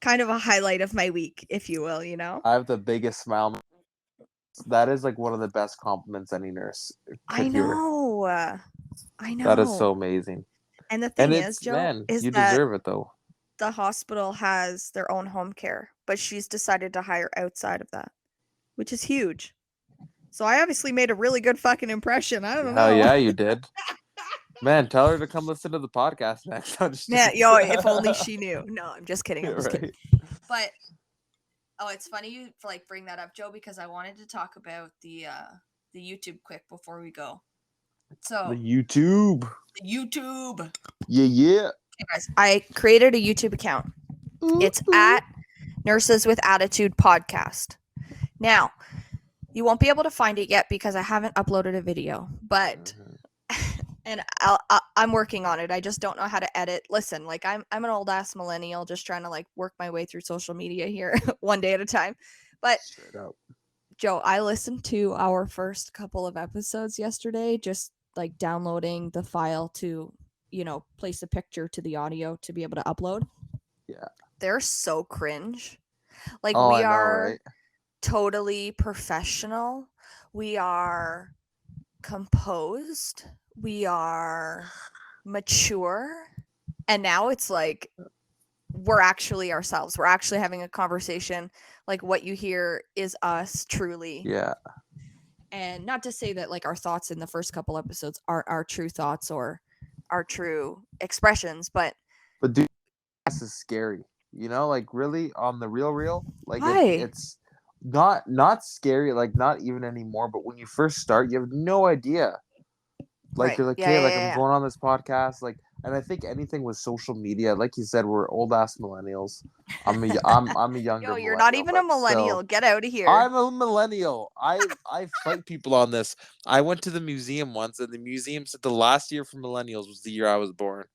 [SPEAKER 2] kind of a highlight of my week, if you will,
[SPEAKER 3] I have the biggest smile. That is like one of the best compliments any nurse
[SPEAKER 2] I
[SPEAKER 3] could hear.
[SPEAKER 2] know. I know.
[SPEAKER 3] That is so amazing.
[SPEAKER 2] And the thing is,
[SPEAKER 3] it's,
[SPEAKER 2] Joe,
[SPEAKER 3] man,
[SPEAKER 2] is
[SPEAKER 3] you
[SPEAKER 2] that
[SPEAKER 3] deserve it though.
[SPEAKER 2] the hospital has their own home care, but she's decided to hire outside of that, which is huge. So I obviously made a really good fucking impression. I don't know.
[SPEAKER 3] Hell yeah, you did. Man, tell her to come listen to the podcast next.
[SPEAKER 2] Man, yo, if only she knew. No, I'm just kidding. I'm just kidding. But it's funny you like bring that up, Joe, because I wanted to talk about the YouTube quick before we go. So
[SPEAKER 3] the YouTube. Yeah.
[SPEAKER 2] Okay, guys, I created a YouTube account. It's at Nurses with Attitude Podcast. Now, you won't be able to find it yet because I haven't uploaded a video, but and I'm working on it. I just don't know how to edit. Listen, like I'm an old ass millennial just trying to like work my way through social media here one day at a time. But
[SPEAKER 3] straight up,
[SPEAKER 2] Joe, I listened to our first couple of episodes yesterday, just like downloading the file to, place a picture to the audio to be able to upload.
[SPEAKER 3] Yeah.
[SPEAKER 2] They're so cringe. Like
[SPEAKER 3] Oh,
[SPEAKER 2] we
[SPEAKER 3] I know,
[SPEAKER 2] are
[SPEAKER 3] right?
[SPEAKER 2] totally professional. We are composed. We are mature. And now it's like we're actually ourselves. We're actually having a conversation. Like what you hear is us truly.
[SPEAKER 3] Yeah.
[SPEAKER 2] And not to say that like our thoughts in the first couple episodes aren't our true thoughts or our true expressions, but
[SPEAKER 3] dude, this is scary. Like really on the real, like it's not scary, like not even anymore. But when you first start, you have no idea. Like you're like, I'm going on this podcast, like, and I think anything with social media, like you said, we're old ass millennials. I'm a younger.
[SPEAKER 2] Yo, you're not even a millennial.
[SPEAKER 3] Still,
[SPEAKER 2] get out of here.
[SPEAKER 3] I'm a millennial. I fight people on this. I went to the museum once, and the museum said the last year for millennials was the year I was born,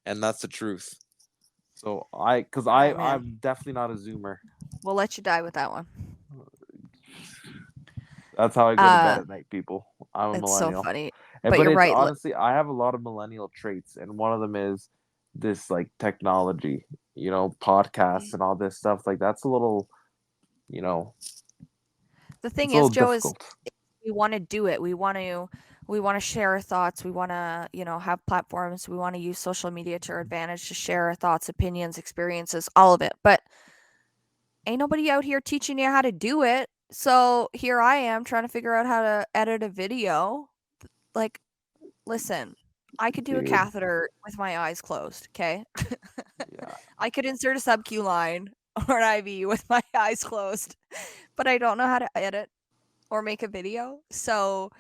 [SPEAKER 3] and that's the truth. So I'm definitely not a Zoomer.
[SPEAKER 2] We'll let you die with that one.
[SPEAKER 3] That's how I go to bed at night, people. I'm a millennial.
[SPEAKER 2] It's so funny.
[SPEAKER 3] But you're right. Honestly, I have a lot of millennial traits, and one of them is this like technology, podcasts and all this stuff. Like that's a little,
[SPEAKER 2] The thing is, Joe, difficult. Is we want to do it. We want to share our thoughts. We want to, have platforms. We want to use social media to our advantage to share our thoughts, opinions, experiences, all of it. But ain't nobody out here teaching you how to do it. So here I am trying to figure out how to edit a video. Like, listen, I could do a catheter with my eyes closed, okay? Yeah. I could insert a sub-Q line. or an IV with my eyes closed, but I don't know how to edit or make a video. So,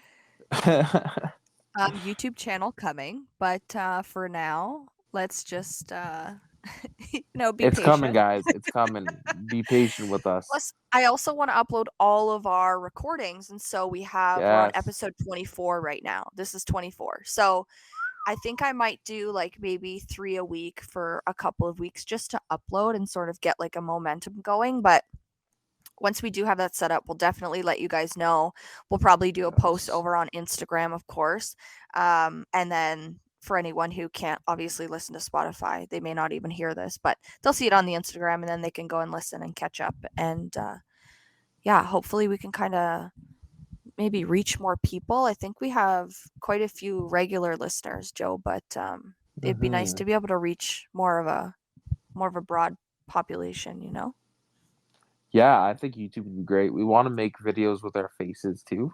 [SPEAKER 2] YouTube channel coming, but for now, let's just be
[SPEAKER 3] It's coming,
[SPEAKER 2] patient.
[SPEAKER 3] guys. It's coming. Be patient with us.
[SPEAKER 2] Plus, I also want to upload all of our recordings, and so we're on
[SPEAKER 3] Yes.
[SPEAKER 2] episode 24 right now. This is 24. So, I think I might do like maybe 3 a week for a couple of weeks just to upload and sort of get like a momentum going, but once we do have that set up, we'll definitely let you guys know. We'll probably do a post
[SPEAKER 3] Yes.
[SPEAKER 2] over on Instagram, of course. And then for anyone who can't obviously listen to Spotify, they may not even hear this, but they'll see it on the Instagram and then they can go and listen and catch up. And yeah, hopefully we can kind of maybe reach more people. I think we have quite a few regular listeners, Joe, but it'd be nice to be able to reach more of a broad population, you know?
[SPEAKER 3] Yeah, I think YouTube would be great. We want to make videos with our faces too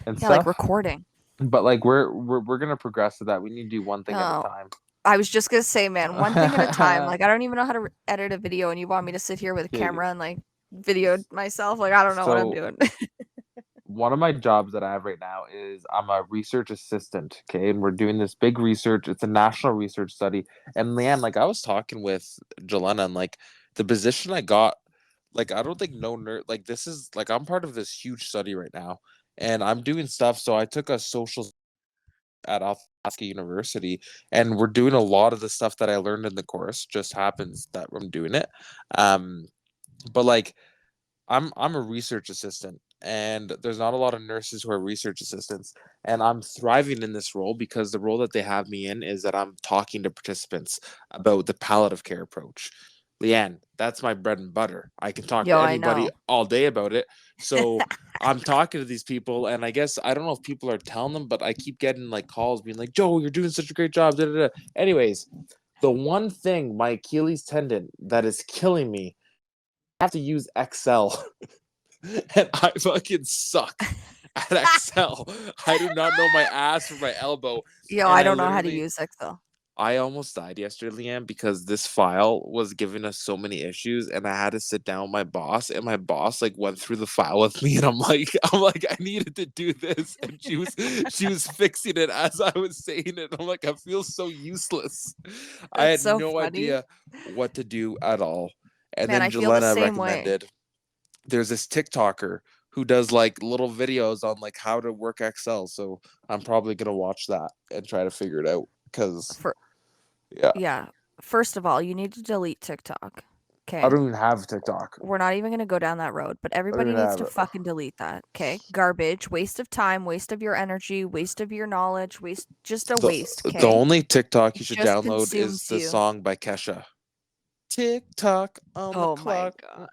[SPEAKER 3] and
[SPEAKER 2] Yeah, like
[SPEAKER 3] stuff.
[SPEAKER 2] recording.
[SPEAKER 3] But like we're gonna progress to that. We need to do one thing at a
[SPEAKER 2] Oh,
[SPEAKER 3] time.
[SPEAKER 2] I was just gonna say, man, one thing at a time. Like, I don't even know how to edit a video, and you want me to sit here with a
[SPEAKER 3] Okay,
[SPEAKER 2] camera and like video myself? Like, I don't know what I'm
[SPEAKER 3] so
[SPEAKER 2] doing.
[SPEAKER 3] one of my jobs that I have right now is I'm a research assistant. Okay, and we're doing this big research. It's a national research study. And Leanne, like I was talking with Jelena, and like the position I got, like I don't think no nerd like this is like I'm part of this huge study right now, and I'm doing stuff. So I took a social at Alaska University, and we're doing a lot of the stuff that I learned in the course. Just happens that I'm doing it. Um, but like I'm a research assistant, and there's not a lot of nurses who are research assistants, and I'm thriving in this role because the role that they have me in is that I'm talking to participants about the palliative care approach. Leanne, that's my bread and butter. I can talk to
[SPEAKER 2] Yo, I
[SPEAKER 3] anybody
[SPEAKER 2] know.
[SPEAKER 3] all day about it. So I'm talking to these people, and I guess I don't know if people are telling them, but I keep getting like calls being like, Joe, you're doing such a great job. Da, da, da. Anyways, the one thing, my Achilles tendon that is killing me, I have to use Excel. And I fucking suck at Excel. I do not know my ass from my elbow.
[SPEAKER 2] Yo,
[SPEAKER 3] And
[SPEAKER 2] I don't know how to use Excel.
[SPEAKER 3] I almost died yesterday, Leanne, because this file was giving us so many issues, and I had to sit down with my boss, and my boss like went through the file with me, and I'm like, I needed to do this, and she was fixing it as I was saying it. I'm like, I feel so useless. I
[SPEAKER 2] That's
[SPEAKER 3] had
[SPEAKER 2] so
[SPEAKER 3] no
[SPEAKER 2] funny.
[SPEAKER 3] idea what to do at all. And
[SPEAKER 2] Man,
[SPEAKER 3] then
[SPEAKER 2] I feel the
[SPEAKER 3] Jelena
[SPEAKER 2] same way.
[SPEAKER 3] recommended there's this TikToker who does like little videos on like how to work Excel. So I'm probably gonna watch that and try to figure it out because
[SPEAKER 2] For
[SPEAKER 3] yeah,
[SPEAKER 2] Yeah. First of all, you need to delete TikTok.
[SPEAKER 3] I
[SPEAKER 2] Okay.
[SPEAKER 3] don't even have TikTok.
[SPEAKER 2] We're not even gonna go down that road, but
[SPEAKER 3] I don't
[SPEAKER 2] everybody
[SPEAKER 3] even
[SPEAKER 2] needs
[SPEAKER 3] have
[SPEAKER 2] to
[SPEAKER 3] it.
[SPEAKER 2] fucking delete that. Okay. Garbage, waste of time, waste of your energy, waste of your knowledge, just a
[SPEAKER 3] The
[SPEAKER 2] waste.
[SPEAKER 3] the
[SPEAKER 2] Okay.
[SPEAKER 3] only TikTok you
[SPEAKER 2] It
[SPEAKER 3] should
[SPEAKER 2] just
[SPEAKER 3] download is
[SPEAKER 2] consumes
[SPEAKER 3] the
[SPEAKER 2] you.
[SPEAKER 3] song by Kesha. Tick tock on the
[SPEAKER 2] Oh my
[SPEAKER 3] clock.
[SPEAKER 2] god.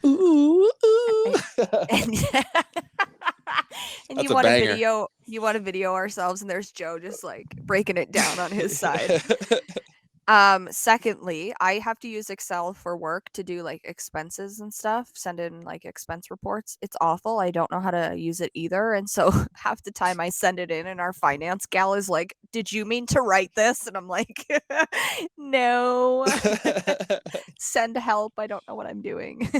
[SPEAKER 3] Ooh, ooh.
[SPEAKER 2] And and
[SPEAKER 3] That's a banger.
[SPEAKER 2] you want to video ourselves and there's Joe just like breaking it down on his side. Secondly, I have to use Excel for work to do like expenses and stuff, send in like expense reports. It's awful. I don't know how to use it either. And so half the time I send it in and our finance gal is like, "Did you mean to write this?" And I'm like, "No." Send help. I don't know what I'm doing.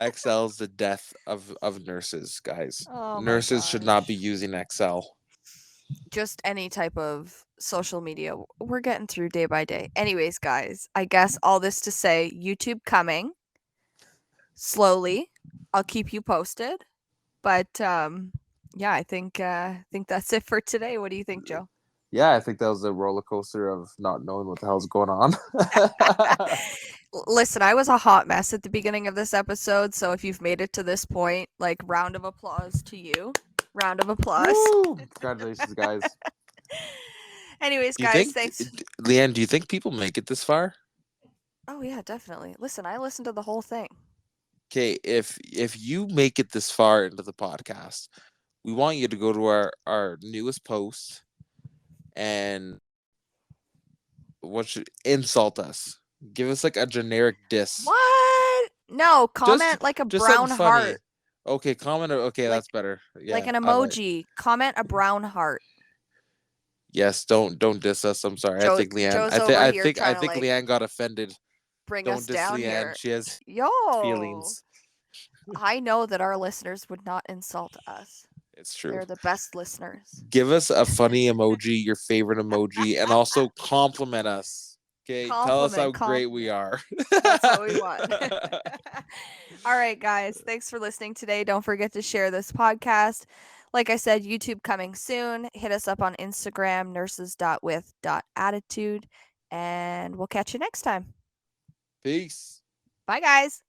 [SPEAKER 3] Excel's the death of nurses, guys.
[SPEAKER 2] Oh my
[SPEAKER 3] Nurses should not be
[SPEAKER 2] gosh.
[SPEAKER 3] using Excel.
[SPEAKER 2] Just any type of social media. We're getting through day by day. Anyways, guys, I guess all this to say YouTube coming slowly. I'll keep you posted. But yeah, I think that's it for today. What do you think, Joe?
[SPEAKER 3] Yeah, I think that was a roller coaster of not knowing what the hell's going on.
[SPEAKER 2] Listen, I was a hot mess at the beginning of this episode, so if you've made it to this point, like round of applause to you. Round of applause.
[SPEAKER 3] Woo! Congratulations, guys.
[SPEAKER 2] Anyways,
[SPEAKER 3] Do you
[SPEAKER 2] guys,
[SPEAKER 3] think,
[SPEAKER 2] thanks.
[SPEAKER 3] Leanne? Do you think people make it this far?
[SPEAKER 2] Oh yeah, definitely. Listen, I listened to the whole thing.
[SPEAKER 3] Okay, if you make it this far into the podcast, we want you to go to our newest post and what should insult us. Give us like a generic diss.
[SPEAKER 2] What? No, comment
[SPEAKER 3] Just
[SPEAKER 2] like a
[SPEAKER 3] just
[SPEAKER 2] brown
[SPEAKER 3] something funny.
[SPEAKER 2] heart.
[SPEAKER 3] Okay, comment. Okay,
[SPEAKER 2] Like
[SPEAKER 3] that's better.
[SPEAKER 2] like
[SPEAKER 3] Yeah,
[SPEAKER 2] an
[SPEAKER 3] I like.
[SPEAKER 2] emoji. Comment a brown heart.
[SPEAKER 3] Yes, don't diss us. I'm sorry. I think Leanne.
[SPEAKER 2] Joe's over here
[SPEAKER 3] I
[SPEAKER 2] trying to
[SPEAKER 3] think
[SPEAKER 2] like
[SPEAKER 3] Leanne got offended.
[SPEAKER 2] bring
[SPEAKER 3] Don't
[SPEAKER 2] us
[SPEAKER 3] diss
[SPEAKER 2] down
[SPEAKER 3] Leanne.
[SPEAKER 2] here.
[SPEAKER 3] She has
[SPEAKER 2] Yo,
[SPEAKER 3] feelings.
[SPEAKER 2] I know that our listeners would not insult us.
[SPEAKER 3] It's true.
[SPEAKER 2] They're the best listeners.
[SPEAKER 3] Give us a funny emoji, your favorite emoji, and also compliment us. Okay, tell us how great we are.
[SPEAKER 2] That's what we want. All right, guys. Thanks for listening today. Don't forget to share this podcast. Like I said, YouTube coming soon. Hit us up on Instagram, nurses.with.attitude, and we'll catch you next time.
[SPEAKER 3] Peace.
[SPEAKER 2] Bye, guys.